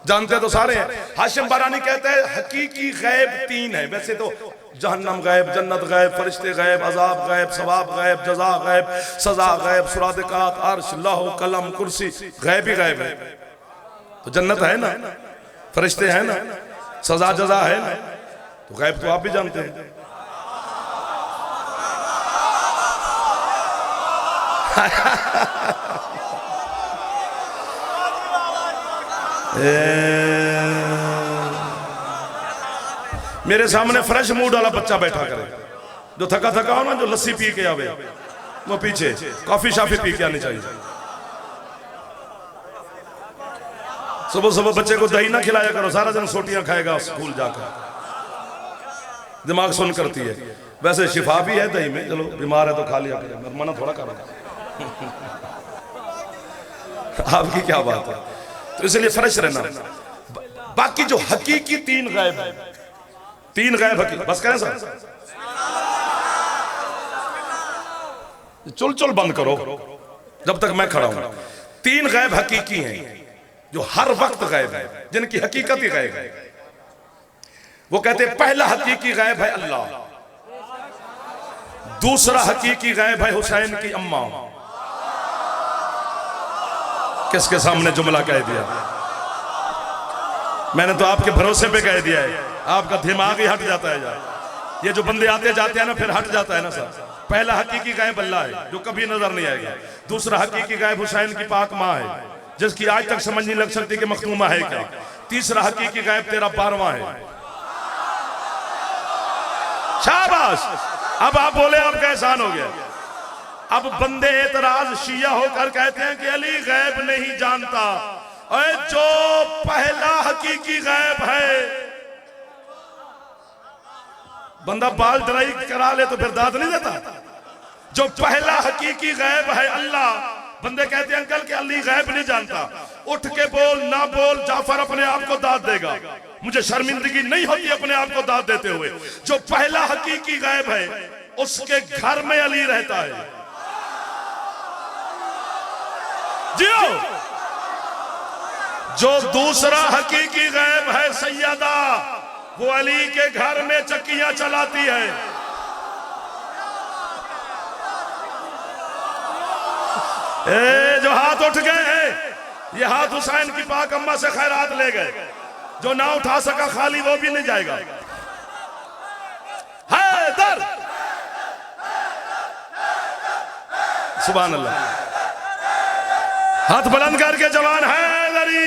जानते तो सारे हैं। हाशिम बहरानी कहते हैं हकीकी गैब 3 है। वैसे तो जहन्नम गैब, जन्नत गैब, फरिश्ते गैब, अजाब गैब, सवाब गैब, जजा गैब, सजा गैब, सुरादिकात, अर्श, लौह, कलम, कुर्सी गैब ही गैब है। तो जन्नत है ना, फरिश्ते हैं ना, सजा जजा है ना, तो गैब तो आप भी जानते हैं। मेरे सामने फ्रेश मूड वाला बच्चा बैठा करे, जो थका थका हो ना, जो लस्सी पी के आवे, वो पीछे कॉफी शाफी पी के आनी चाहिए। सुबह सुबह बच्चे को दही ना खिलाया करो, सारा दिन सोटियां खाएगा स्कूल जाकर, दिमाग सुन करती है। वैसे शिफा भी है दही में, चलो बीमार है तो खा लिया करें, मना थोड़ा करो। आपकी क्या बात है। तो इसलिए फ्रेश रहना। बाकी जो हकीकी 3 गैब है, 3 गैब हकीकी, बस करें सर, चुल चुल बंद करो जब तक मैं खड़ा हूं। 3 गैब हकीकी हैं जो हर वक्त गैब है, जिनकी हकीकत ही गैब है। वो कहते हैं पहला हकीकी गैब है अल्लाह, दूसरा हकीकी गैब है हुसैन की अम्मा। किसके सामने जुमला कह दिया? मैंने तो आपके भरोसे पे कह दिया है, आपका दिमाग ही हट जाता है। ये जो बंदे आते जाते हैं ना, फिर हट जाता है ना सर। पहला हकीकी गैब अल्लाह है जो कभी नजर नहीं आएगा। दूसरा हकीकी गैब हुसैन की पाक माँ है, जिसकी आज तक समझ नहीं लग सकती कि मखतूमा है क्या। तीसरा हकीकी गैब तेरा 12वां है। शाबाश। अब आप बोले आपका एहसान हो गया। अब बंदे एतराज शिया होकर कहते हैं कि अली गैब नहीं जानता। अरे जो पहला हकीकी गैब है, बंदा बाल ड्राई करा ले तो फिर दाद नहीं देता। जो पहला हकीकी गैब है अल्लाह, बंदे कहते हैं अंकल कि अली गैब नहीं जानता। उठ के बोल ना बोल, जाफर अपने आप को दाद देगा। मुझे शर्मिंदगी नहीं होती अपने आप को दाद देते हुए। जो पहला हकीकी गैब है उसके घर में अली रहता है। जियो। जो दूसरा हकीकी गैब है सैयदा, वो अली के घर में चक्कियां चलाती है। जो हाथ उठ गए हैं, ये हाथ हुसैन की पाक अम्मा से खैरात ले गए। जो ना उठा सका खाली वो भी नहीं जाएगा। हैदर, सुभान अल्लाह। हाथ बुलंद करके जवान हैदरी।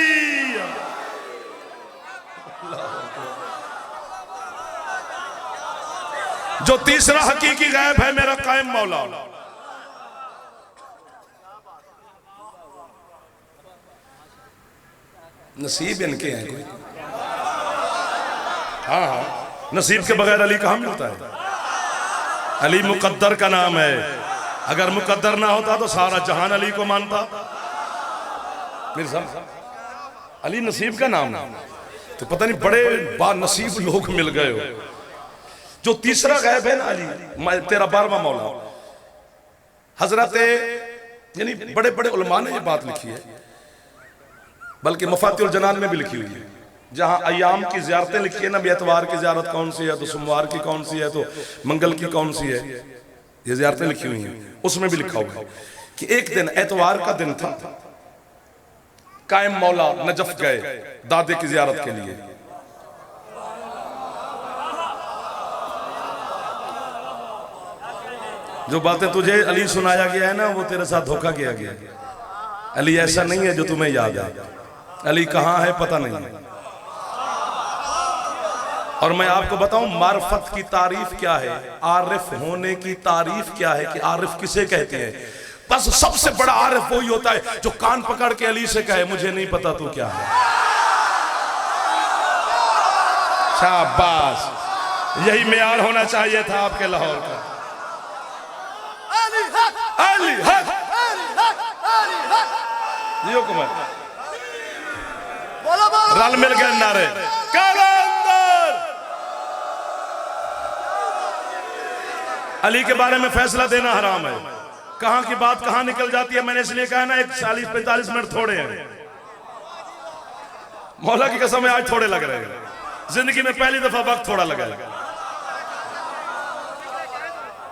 जो तीसरा हकीकी गैब है मेरा कायम मौला, नसीब इनके हैं कोई। हाँ हाँ, नसीब के बगैर अली कहाँ मिलता है। अली मुकद्दर का नाम है। अगर मुकद्दर ना होता तो सारा जहान अली को मानता। मेरे साहब, अली नसीब का नाम है। तो पता नहीं बड़े बानसीब लोग मिल गए हो। जो तीसरा गैब है ना अली, तेरा 12वां मौला। हजरत यानी बड़े बड़े उलमा ने ये बात लिखी है, बल्कि मफातिउल जनान में भी लिखी हुई है। जहां अयाम की ज़ियारतें लिखी है ना, एतवार की ज़ियारत कौन सी है, तो सोमवार की कौन सी है, तो मंगल की कौन सी है, ये ज़ियारतें लिखी हुई हैं। उसमें भी लिखा हुआ है कि एक दिन एतवार का दिन था, कायम मौला नजफ गए दादे की ज़ियारत के लिए। जो बातें तुझे अली सुनाया गया है ना, वो तेरे साथ धोखा किया गया। अली ऐसा नहीं है जो तुम्हें याद है। अली कहाँ है पता नहीं। और मैं आपको बताऊं मार्फत की तारीफ क्या है, आरिफ होने की तारीफ क्या है, कि आरिफ किसे कहते हैं। बस सबसे बड़ा आरिफ वही होता है जो कान पकड़ के अली से कहे मुझे नहीं पता तू क्या है। शाबाश, यही मेयार होना चाहिए था आपके लाहौर का। अली हक, जियो कुमार, रल मिल गए नारे कलंदर। अली के बारे में फैसला देना हराम है। कहां की बात कहां निकल जाती है, मैंने इसलिए कहा ना 40-45 मिनट थोड़े हैं। मौला की कसम है आज थोड़े लग रहे हैं, जिंदगी में पहली दफा वक्त थोड़ा लगा है,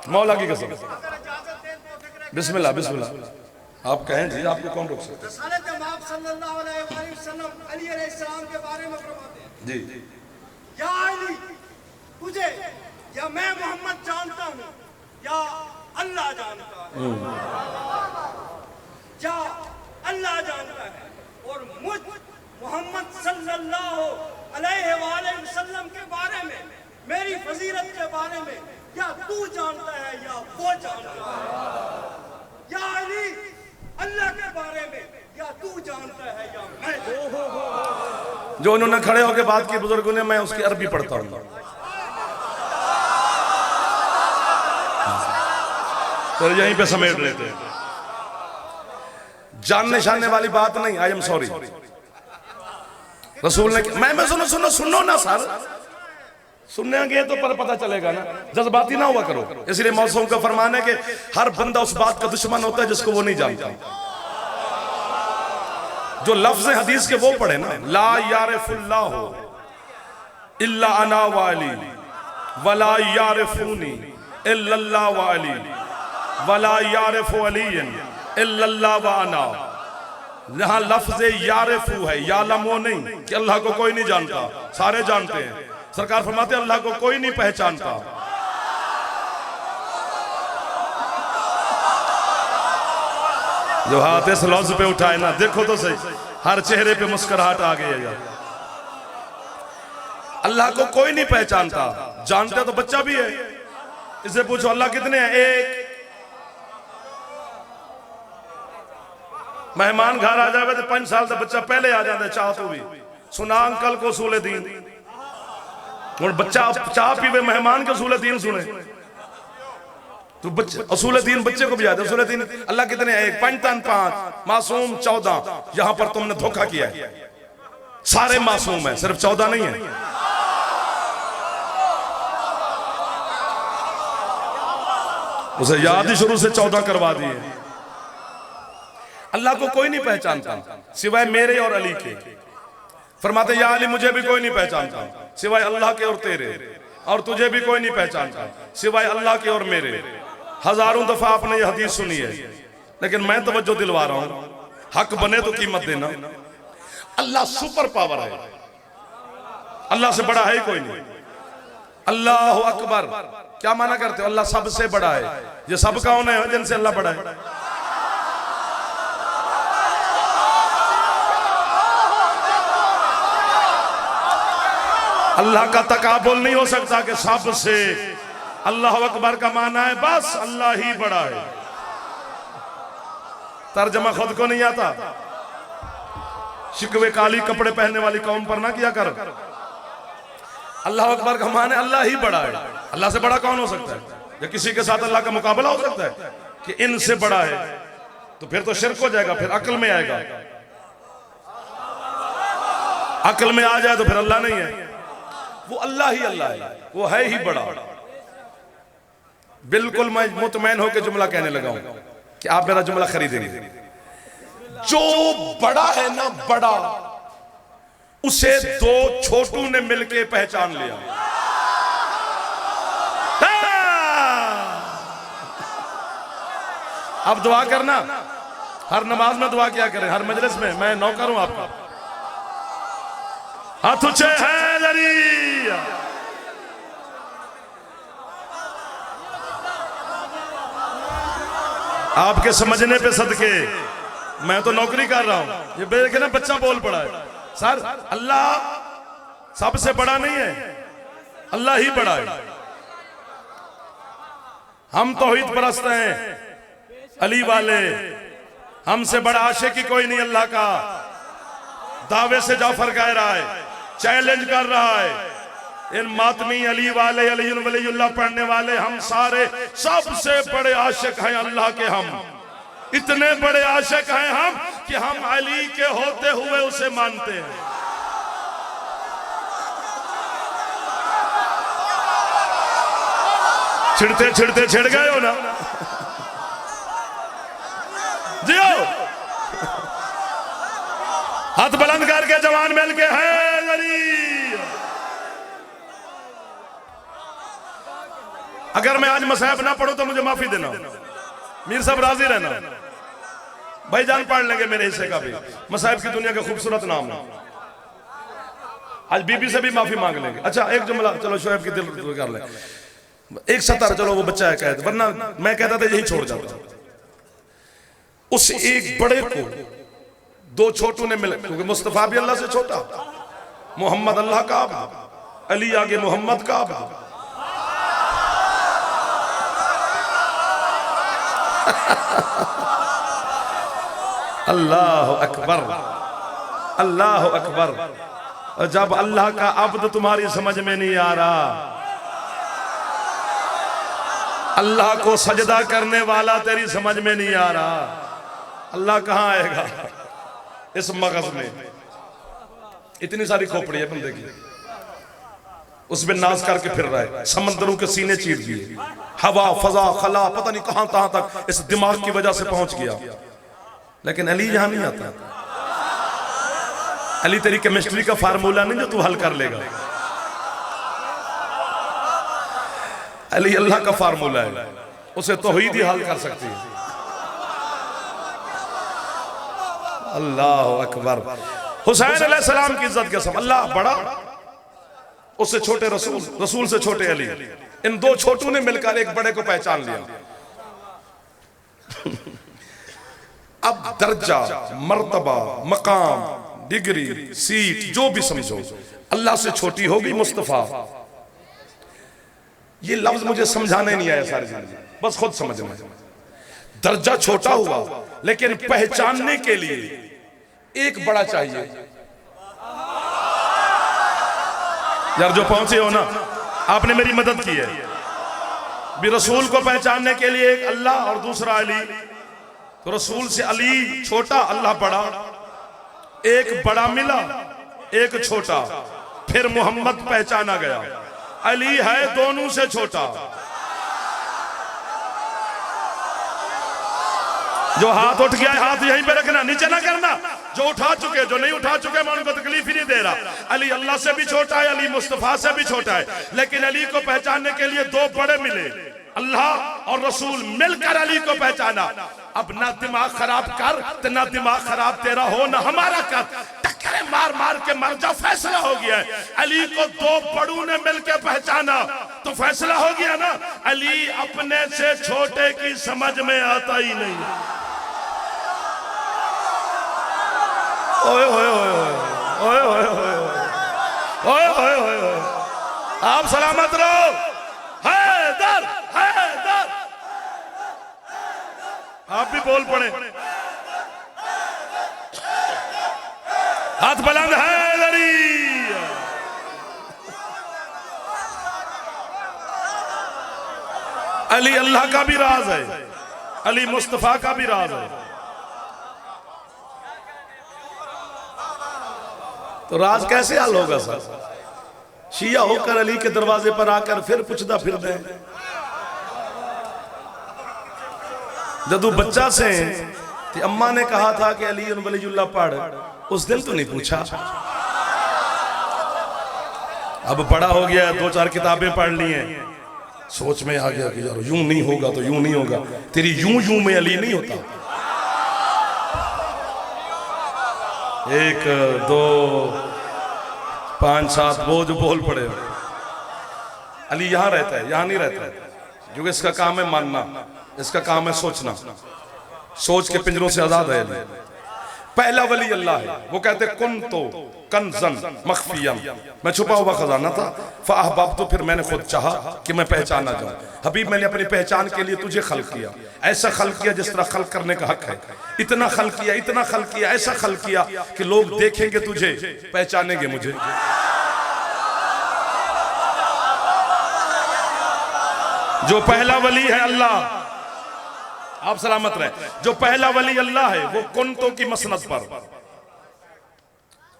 मौला की कसम। बिस्मिल्लाह बिस्मिल्लाह, आप कहें जी, आपको कौन रोक सकता है। रसूल जनाब सल्लल्लाहु अलैहि वसल्लम अली अलैहिस्सलाम के बारे में फरमाते हैं, जी या अली, तुझे या मैं मोहम्मद जानता हूँ या अल्लाह जानता है, या अल्लाह जानता है, और मुझ मोहम्मद सल्लल्लाहु अलैहि वसल्लम के बारे में, मेरी फजीलत के बारे में या तू जानता है या वो जानता है। या अली, अल्लाह के बारे में या तू जानता है या मैं। जो उन्होंने खड़े होकर बात की बुजुर्गों ने, मैं उसकी अरबी पढ़ता हूँ, तो यहीं पे समेट लेते हैं। जानने शानने वाली बात नहीं। आई एम सॉरी, रसूल ने, मैं सुनो सुनो सुनो ना सर, सुनने गए तो पर पता चलेगा ना, जज्बाती ना हुआ करो। इसलिए मौसम का फरमान है कि हर बंदा उस बात का दुश्मन होता है जिसको वो नहीं जानता। जो लफ्ज हदीस के वो पढ़े ना, ला यारिफुल्लाहु इल्ला अना वाली वला यारिफूनी इल्लल्लाह वाली वला यारिफु अलीयन इल्लल्लाह व अना। यहां लफ्ज यारिफू है, यालमो नहीं कि अल्लाह को कोई नहीं जानता, सारे जानते हैं। सरकार फरमाते हैं अल्लाह को कोई नहीं पहचानता। जो हाथ इस लफ्ज पे उठाए ना, देखो तो सही, हर चेहरे पे मुस्कुराहट आ गई है। अल्लाह को कोई नहीं पहचानता, जानते तो बच्चा भी है। इसे पूछो अल्लाह कितने हैं? एक। मेहमान घर आ जाए तो 5 साल का बच्चा पहले आ जाता है, चाह तो भी सुना अंकल को उसूल दीन। और बच्चा चाह पीवे, मेहमान के उसूल दीन सुने तो बच्चे उसूल दीन बच्चे को भी याद है। उसूल दीन अल्लाह कितने हैं? एक। पंचतन 5, मासूम 14। यहां पर तुमने धोखा किया है, सारे मासूम है, सिर्फ 14 नहीं है। उसे याद ही शुरू से 14 करवा दिए। अल्लाह को कोई नहीं पहचानता सिवाय मेरे और अली के। फरमाते या अली, मुझे भी कोई नहीं पहचानता सिवाय अल्लाह के और तेरे, और तुझे भी कोई नहीं पहचानता सिवाय अल्लाह के और मेरे। हजारों दफा आपने ये हदीस सुनी है, लेकिन मैं तवज्जो दिलवा रहा हूं, हक बने तो कीमत देना। अल्लाह सुपर पावर है, अल्लाह से बड़ा है ही कोई नहीं। अल्लाह अकबर क्या माना करते हो? अल्लाह सबसे बड़ा है। ये सब कौन है जिनसे अल्लाह बड़ा है? अल्लाह का तकाबुल नहीं हो सकता कि सबसे। अल्लाह अकबर का माना है बस अल्लाह ही बड़ा है। तर्जमा खुद को नहीं आता। शिकवे काली कपड़े पहनने वाली कौम पर ना किया कर। अल्लाह अकबर का माने अल्लाह ही बड़ा है। अल्लाह से बड़ा कौन हो सकता है? या किसी के साथ अल्लाह का मुकाबला हो सकता है कि इनसे बड़ा है? तो फिर तो शिर्क हो जाएगा, फिर अक्ल में आएगा। अक्ल में आ जाए तो फिर अल्लाह नहीं है, वो अल्लाह ही अल्लाह है, वो है ही बड़ा। बिल्कुल मैं मुतमैन होकर जुमला कहने लगा हूं कि आप मेरा जुमला खरीदेंगे। जो बड़ा है ना बड़ा, उसे 2 छोटू ने मिलके पहचान लिया। अब दुआ करना, हर नमाज में दुआ किया करें, हर मजलिस में। मैं नौकर हूं आपका। हाथ ऊंचे है लरी। आपके समझने पे सदके मैं तो नौकरी कर रहा हूं। ये देखे ना बच्चा बोल पड़ा है सर, अल्लाह सबसे बड़ा नहीं है, अल्लाह ही बड़ा है। हम तौहीद परस्त हैं, अली वाले हमसे बड़ा आशिक ही कोई नहीं अल्लाह का। दावे से जाफर कह रहा है, चैलेंज कर रहा है, इन मातमी अली वाले अली वलीउल्लाह पढ़ने वाले हम सारे सबसे बड़े आशिक हैं अल्लाह के। हम इतने बड़े आशिक हैं हम कि हम अली के होते हुए उसे मानते हैं। छिड़ते छिड़ते छिड़ गए हो ना जियो। हाथ बुलंद करके जवान मिल के है अली। अगर मैं आज मसाहब ना पढ़ूं तो मुझे माफी देना, मीर साहब राजी रहना। भाईजान पढ़ लेंगे मेरे हिस्से का भी। मसाहब की दुनिया का खूबसूरत नाम है। आज बीबी से भी माफी मांग लेंगे। अच्छा एक जुमला चलो शोएब की दिल कर ले। एक सतर चलो वो बच्चा है कहते, वरना मैं कहता था यही छोड़ जाता। उस एक बड़े को दो छोटू ने मिले, क्योंकि मुस्तफा भी अल्लाह से छोटा, मोहम्मद अल्लाह का अब्द, अली आगे मोहम्मद का अब्द। अल्लाह अकबर अल्लाह अकबर। और जब अल्लाह का अब्द तुम्हारी समझ में नहीं आ रहा, अल्लाह को सजदा करने वाला तेरी समझ में नहीं आ रहा, अल्लाह कहां आएगा इस मगज में। इतनी सारी खोपड़ी है बंदे की, उसमें नाज करके फिर रहा है, समंदरों के सीने चीर दिए, हवा फजा खला पता नहीं कहां कहां तक इस दिमाग की वजह से पहुंच गया। लेकिन अली यहां नहीं आता। अली तेरी केमिस्ट्री का फार्मूला नहीं जो तू हल कर लेगा। अली अल्लाह का फार्मूला है, उसे तौहीद ही हल कर सकती है। अल्लाह अकबर। हुसैन अलैहिस्सलाम की इज्जत के सब अल्लाह बड़ा, उससे छोटे रसूल, रसूल से छोटे अली। इन दो छोटू ने मिलकर एक बड़े को पहचान लिया। अब दर्जा मर्तबा मकाम डिग्री सीट जो भी समझो अल्लाह से छोटी होगी मुस्तफा। ये लफ्ज मुझे समझाने नहीं आया सारी जिंदगी, बस खुद समझना। दर्जा छोटा हुआ लेकिन पहचानने के लिए एक बड़ा चाहिए। यार जो पहुंचे हो ना, आपने मेरी मदद की है भी। रसूल को पहचानने के लिए एक अल्लाह और दूसरा अली। तो रसूल से अली छोटा, अल्लाह बड़ा। एक बड़ा मिला एक छोटा, फिर मोहम्मद पहचाना गया। अली है दोनों से छोटा। जो हाथ उठ गया हाथ यहीं पे रखना, नीचे ना करना। जो उठा चुके, जो नहीं उठा चुके मैं उनको तकलीफ ही नहीं दे रहा। अली अल्लाह से भी छोटा है, अली मुस्तफा से भी छोटा है। लेकिन अली को पहचानने के लिए दो बड़े मिले, अल्लाह और रसूल मिलकर अली को पहचाना। अब ना दिमाग खराब कर, तो ना दिमाग खराब तेरा हो ना हमारा कर, टक्करे मार मार के मर जा, फैसला हो गया है। अली को दो बड़ों ने मिलकर पहचाना तो फैसला हो गया ना। अली अपने से छोटे की समझ में आता ही नहीं। ओए ओए ओए ओए ओए ओए ओए ओए ओए, आप सलामत रहो। हैदर हैदर, आप भी बोल पड़े। हाथ बुलंद हैदरी। अली अल्लाह का भी राज है, अली मुस्तफा का भी राज है। तो राज कैसे हल होगा सर? शिया होकर अली के दरवाजे पर आकर फिर पुछदा फिर दे। जदू बच्चा से तो अम्मा ने कहा था कि अली वलीउल्लाह पढ़, उस दिन तो नहीं पूछा। अब बड़ा हो गया, दो चार किताबें पढ़ ली हैं, सोच में आ गया कि यार यूं नहीं होगा तो यूं नहीं होगा। तेरी यूं यूं में अली नहीं होता। एक दो पांच सात वो जो बोल पड़े। अली यहां रहता है, यहां नहीं रहता है, क्योंकि इसका काम है मानना, इसका काम है सोचना। सोच के पिंजरों से आजाद है अली। पहला वली अल्लाह है, वो कहते कुन तो कंजन मखफियन, मैं छुपा हुआ खजाना था, फ़अहबब तो फिर मैंने खुद चाहा कि मैं पहचाना जाऊं। हबीब मैंने अपनी पहचान के लिए तुझे खल्क किया, ऐसा खल्क किया जिस तरह खल्क करने का हक है, इतना खल्क किया, इतना खल्क किया, ऐसा खल्क किया कि लोग देखेंगे तुझे, पहचानेंगे मुझे। जो पहला वली है अल्लाह, आप सलामत रहे, जो पहला वली अल्लाह है वो कुंतों की मसनद पर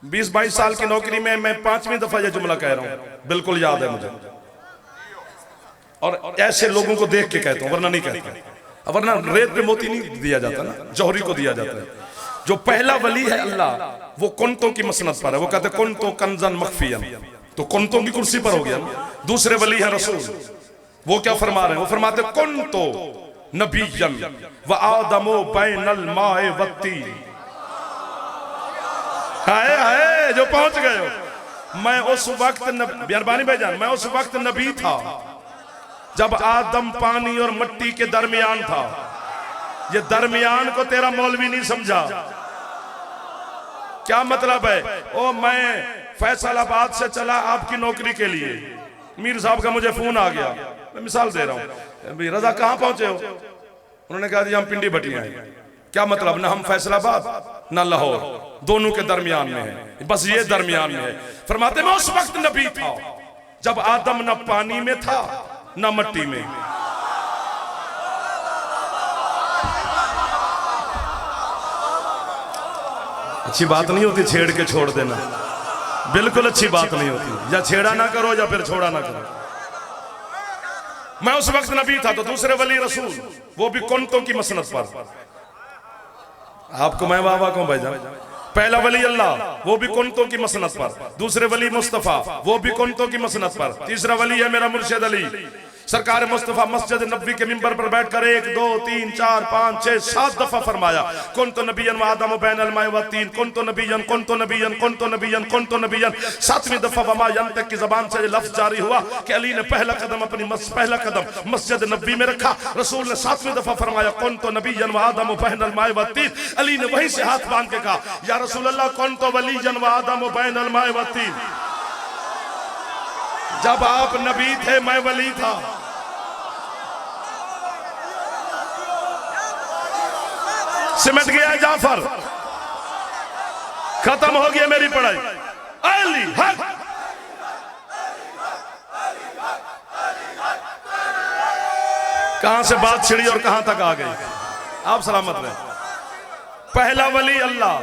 20-22 साल की नौकरी में मैं 5वीं दफा ये जुमला कह रहा हूं, बिल्कुल याद है मुझे, और ऐसे लोगों को देख के कहता हूं, वरना नहीं कहता, वरना रेत पे मोती नहीं दिया जाता ना, जौहरी को दिया जाता है। जो पहला वली है अल्लाह वो कुंतों की मसनद पर है, वो कहते कुंतो कंजन मखफियन, तो कुंतों की कुर्सी पर हो गया। दूसरे वली है रसूल, वो क्या फरमा रहे हैं, वो फरमाते कुंतो नबीयन व आदमो बैनल माए वत्ती। हाय हाय, जो पहुंच गए हो। मैं उस वक्त मेहरबानी भाईजान, मैं उस वक्त नबी था जब आदम पानी और मिट्टी के दरमियान था। ये दरमियान को तेरा मौलवी नहीं समझा। क्या मतलब है? ओ मैं फैसलाबाद से चला आपकी नौकरी के लिए, मीर साहब का मुझे फोन आ गया, मैं मिसाल दे रहा हूं, भाई रजा कहां पहुंचे हो? उन्होंने कहा जी हम पिंडी भटिया हैं। क्या मतलब? ना हम फैसलाबाद ना लाहौर, दोनों के दरमियान में है, बस ये दरमियान में है। फरमाते मैं उस वक्त नबी था जब आदम ना पानी में था ना मिट्टी में। अच्छी बात नहीं होती छेड़ के छोड़ देना, बिल्कुल अच्छी बात नहीं होती। या छेड़ा ना करो या फिर छोड़ा ना करो। मैं उस वक्त नबी था, तो दूसरे वली रसूल, वो भी कुंतों की मसनद पर। आपको मैं वाह वाह कहूं भाईजान। पहला वली अल्लाह, वो भी कुंतों की मसनद पर। दूसरे वली मुस्तफा, वो भी कुंतों की मसनद पर। तीसरा वली है मेरा मुर्शिद अली सरकार मुस्तफा। मस्जिद नबी के मिंबर पर बैठकर 1 2 3 4 5 6 7 दफा फरमाया कुंतु नबियन व आदम बैनल माए व तीन, कुंतु नबियन कुंतु नबियन कुंतु नबियन कुंतु नबियन। 7वीं दफा वमा यंतक की जबान से लफ्ज जारी हुआ कि अली ने पहला कदम पहला कदम मस्जिद नबी में रखा। रसूल ने 7वीं दफा फरमाया कुंतु नबियन व आदम बैनल माए व तीन। अली ने वहीं से हाथ बांध के कहा या रसूल अल्लाह कुंतु वलियन व आदम बैनल माए व तीन। जब आप नबी थे मैं वली था। सिमट गया जाफर, खत्म हो गया मेरी पढ़ाई। अली हक, कहां से बात छिड़ी और कहां तक आ गई। आप सलामत रहे। पहला वली अल्लाह,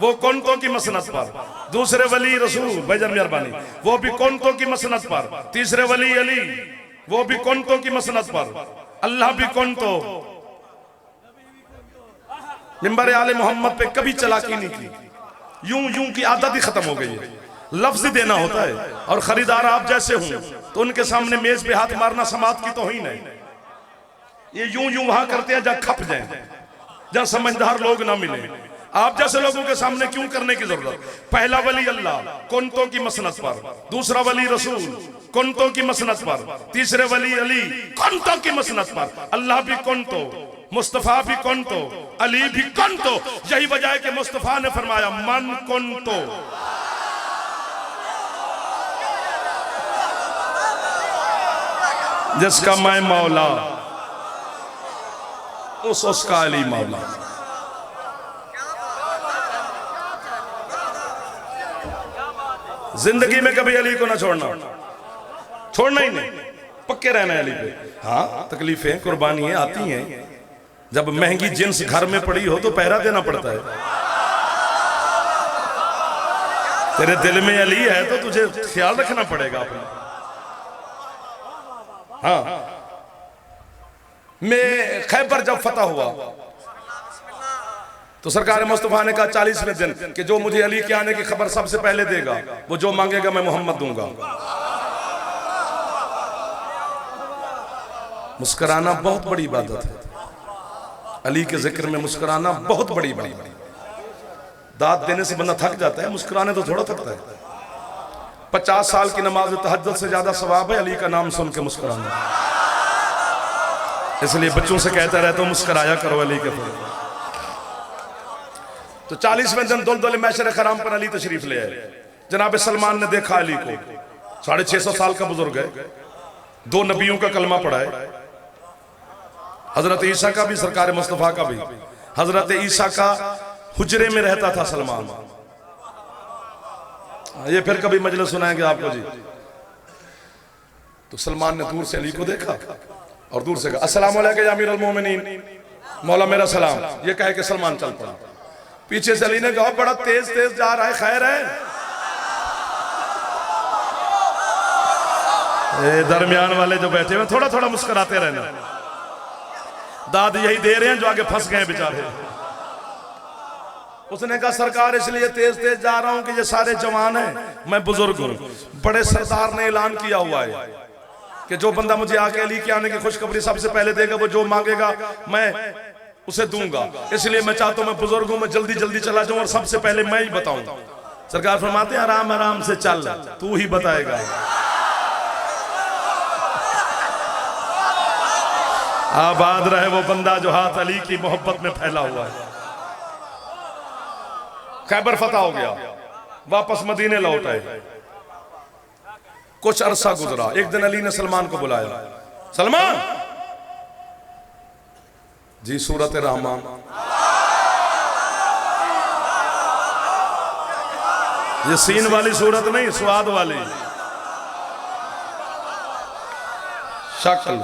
वो कुंतों की मसनद पर। दूसरे वली रसूल भाईजान मेहरबानी, वो भी कुंतों की मसनद पर। तीसरे वली अली, वो भी कुंतों की मसनद पर। अल्लाह भी कुंतो। मिंबर आले मोहम्मद पे कभी चलाकी नहीं की, यूं यूं की आदत ही खत्म हो गई है। लफ्ज देना होता है, और खरीदार आप जैसे हों तो उनके सामने मेज पे हाथ मारना समात की तौहीन है। ये यूं यूं वहां करते हैं जहां खप जाए, जहां समझदार लोग ना मिले। आप जैसे लोगों के सामने क्यों करने की जरूरत? पहला वली अल्लाह कुंतों की मसनद पर। दूसरा वली रसूल कुंतों की मसनद पर। तीसरे वली अली कुंतों की मसनद पर। अल्लाह भी कुंतो, मुस्तफा भी कुंतो, अली भी कुंतो। यही वजह है कि मुस्तफा ने फरमाया मन कुंतो। जिसका मैं मौला उसका अली मौला। जिंदगी में कभी अली को ना छोड़ना, छोड़ना ही नहीं, पक्के रहना है अली पे। हाँ तकलीफें कुर्बानियां आती हैं, जब महंगी जिन्स घर में पड़ी हो तो पहरा देना पड़ता है। तेरे दिल में अली है तो तुझे ख्याल रखना पड़ेगा अपना। हाँ मैं खैबर जब फतह हुआ तो सरकार मुस्तफा ने कहा 40वें दिन कि जो मुझे अली के आने की खबर सबसे पहले देगा वो जो मांगेगा मैं मोहम्मद दूंगा। मुस्कुराना बहुत बड़ी इबादत है। अली के जिक्र में मुस्कुराना बहुत बड़ी बात है। दाद देने से बंदा थक जाता है, मुस्कुराने तो थोड़ा थकता है। 50 साल की नमाज तहज्जुद से ज्यादा सवाब है अली का नाम सुन के मुस्कुराना। इसलिए बच्चों से कहता रहता हूं मुस्कुराया करो अली के फल। तो 40वें दिन दुलदुल मैशर खराम पर अली तशरीफ ले आए। जनाब सलमान ने देखा अली को, 650 साल का बुजुर्ग है, 2 नबियों का कलमा पढ़ा है, हजरत ईसा का भी, सरकार मुस्तफा का भी। हजरत ईसा का हुजरे में रहता था सलमान। ये फिर कभी मजलिस सुनाएंगे आपको जी। तो सलमान ने दूर से अली को देखा और दूर से कहा अस्सलाम वालेकुम या अमीरुल मोमिनीन, मौला मेरा सलाम। ये कहे कि सलमान चल पड़ा। पीछे से अली ने कहा बड़ा तेज तेज जा रहा है, खैर है? दरमियान वाले जो बैठे हुए थोड़ा थोड़ा मुस्कुराते रहना, दाद यही दे रहे हैं जो आगे फंस गए बेचारे। उसने कहा सरकार इसलिए तेज तेज जा रहा हूं कि ये सारे जवान हैं, मैं बुजुर्ग हूं। बड़े सरदार ने ऐलान किया हुआ है कि जो बंदा मुझे आके अली के आने की खुशखबरी सबसे पहले देगा, वो जो मांगेगा मैं उसे दूंगा। इसलिए मैं चाहता हूं, मैं बुजुर्ग हूं, मैं जल्दी जल्दी चला जाऊं और सबसे पहले मैं ही बताऊं। सरकार फरमाते हैं आराम आराम से चल, तू ही बताएगा। आबाद रहे वो बंदा जो हाथ अली की मोहब्बत में फैला हुआ है। खैबर फतह हो गया, वापस मदीने लौट आए। कुछ अरसा गुजरा, एक दिन अली ने सलमान को बुलाया। सलमान जी, सूरत रहमान, ये सीन वाली सूरत नहीं, स्वाद वाली शक्ल।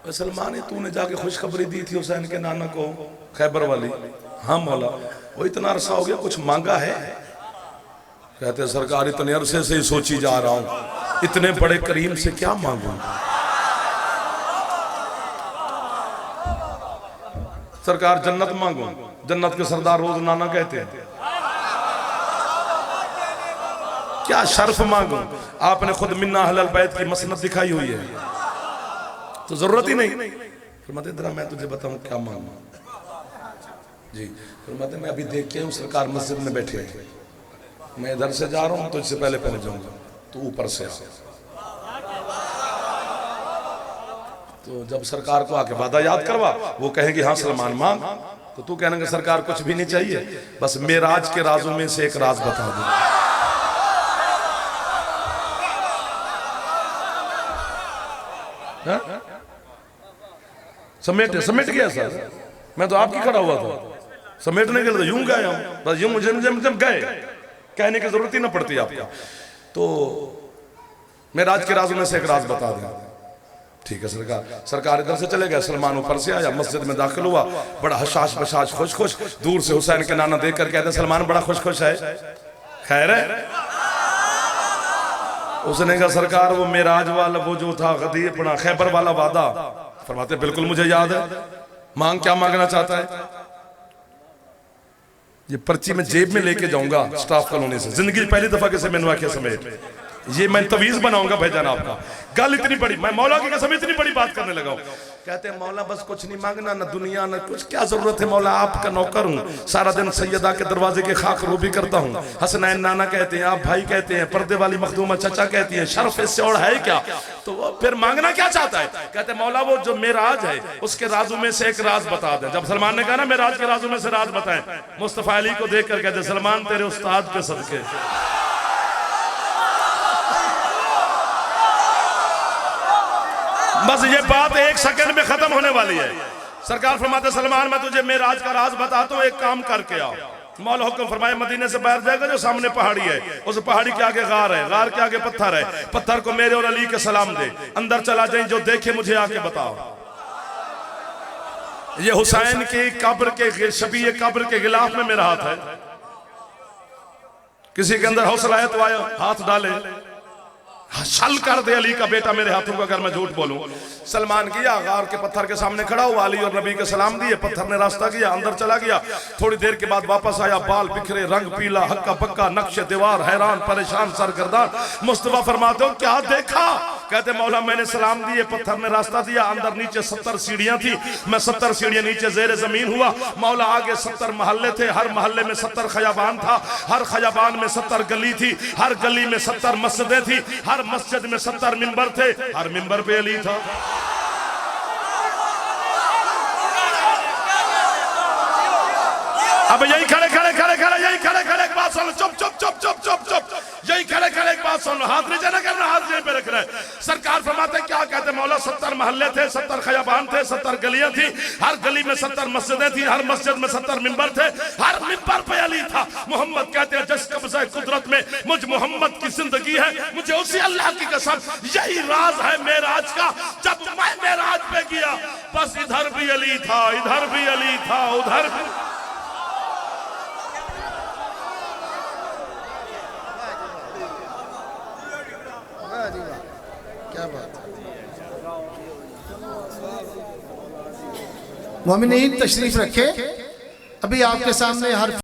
सलमान, तूने जाके खुशखबरी दी थी हुसैन के नाना को, खैबर वाली? हाँ मौला। वो इतना अरसा हो गया, कुछ मांगा है? कहते सरकार इतने अरसे से ही सोची जा रहा हूं, इतने बड़े करीम से क्या मांगू। सरकार जन्नत मांगू, जन्नत के सरदार रोज नाना कहते हैं। क्या शर्फ मांगू? आपने खुद मिन्ना अहलल बैत की मसनद दिखाई हुई है, तो जरूरत ही नहीं। फिर मत इधर मैं तुझे बताऊं क्या मांगू जी। फिर मत मैं अभी देख के हूं सरकार मस्जिद में बैठे हैं, मैं इधर से जा रहा हूं तो इससे पहले पहले जाऊंगा, तो ऊपर से आ। तो जब सरकार को आके वादा याद करवा, वो कहेंगे हाँ सलमान मांग, तो तू कहने सरकार कुछ भी नहीं चाहिए, बस मेराज के राजों में से एक राज बता दो। समेट गया सर, मैं तो आपकी खड़ा हुआ था, समेटने के लिए यूं गया हूं, बस यूं मुझे गए, कहने की जरूरत ही ना पड़ती आपको। तो मैं राज के राजों में से एक राज बता दें। ठीक है सरकार इधर से चले गए, सलमान ऊपर से आया, मस्जिद में दाखिल हुआ, बड़ा हशाश बशाश खुश खुश। दूर से हुसैन के नाना देख कर कहते सलमान बड़ा खुश खुश है, खैर है? उसने कहा सरकार वो मेराज वाला वो जो था गदी अपना खैबर वाला वादा। फरमाते बिल्कुल मुझे याद है, मांग क्या मांगना चाहता है? ये पर्ची में जेब में लेके जाऊंगा स्टाफ कॉलोनी से, जिंदगी पहली दफा किसी मैंने वाक्य समेत ये मैं तवीज बनाऊंगा भाईजान आपका। गल इतनी बड़ी, मैं मौला की कसम इतनी बड़ी बात करने लगा हूं। कहते हैं मौला बस कुछ नहीं मांगना, ना दुनिया ना कुछ, क्या जरूरत है मौला, आपका नौकर हूं, सारा दिन सैयदा के दरवाजे के खाक रूबी करता हूं। हसनैन नाना कहते हैं, आप भाई कहते हैं, पर्दे वाली मखदूमा चचा कहती है, शर्फ इससे और है क्या? तो फिर मांगना क्या चाहता है? कहते मौला वो जो मेराज है उसके राजों में से एक राज बता दे। जब सलमान ने कहा ना मेराज के राजों में से राज बताएं, मुस्तफा अली को देख कर कहते सलमान तेरे उस्ताद के सदके। बस ये बात 1 सेकंड में खत्म होने वाली है। सरकार फरमाते सलमान मैं तुझे मेराज का राज बताता हूं, एक काम करके आओ। मौला हुक्म फरमाए मदीने से बाहर जाएगा, जो सामने पहाड़ी है, उस पहाड़ी के आगे गार है, गार के आगे पत्थर है, पत्थर को मेरे और अली के सलाम दे, अंदर चला जाए, जो देखे मुझे आके बताओ। ये हुसैन की कब्र के शबी कब्र के गिलाफ में मेरा हाथ है। किसी के अंदर हौसला है तो आया हाथ डाले, छल कर दे अली का बेटा मेरे हाथों का, अगर मैं झूठ बोलूं। सलमान किया, गार के पत्थर के सामने खड़ा हुआ, अली और नबी के सलाम दिए, पत्थर ने रास्ता किया, अंदर चला गया। थोड़ी देर के बाद वापस आया, बाल बिखरे, रंग पीला, हक्का पक्का, नक्शे दीवार, हैरान परेशान, सरगर्दान। मुस्तफा फरमाते हो क्या देखा? कहते मौला मैंने सलाम दिए, पत्थर ने रास्ता दिया, अंदर नीचे 70 सीढ़ियां थी, मैं 70 सीढ़ियां नीचे जेरे जमीन हुआ। मौला आगे 70 महल्ले थे, हर महल्ले में 70 खयाबान था, हर खयाबान में 70 गली थी, हर गली में 70 मस्जिदें थी, हर मस्जिद में 70 मिंबर थे, हर मिंबर पे अली था। अब यही खड़े खड़े खड़े खड़े यही खड़े खड़े एक बात सुन लो, चुप चुप चुप चुप चुप चुप यही खड़े खड़े एक बात सुन लो, हाथ नीचे ना करना, हाथ यहीं पे रख रहे। सरकार फरमाते क्या कहते मौला, 70 महल्ले थे, 70 खयाबान थे, 70 गलियां थी, हर गली में 70 मस्जिदें थी, हर मस्जिद में 70 मिंबर थे, हर मिंबर पे अली था। मोहम्मद कहते हैं जिस कब्ज़े कुदरत में मुझ मोहम्मद की जिंदगी है, मुझे उसी अल्लाह की कसम यही राज है मेराज का। जब मैं मेराज पे गया बस इधर भी अली था, इधर भी अली था, उधर भी। क्या बात है। मोमिनीन तशरीफ रखे, अभी आपके सामने हर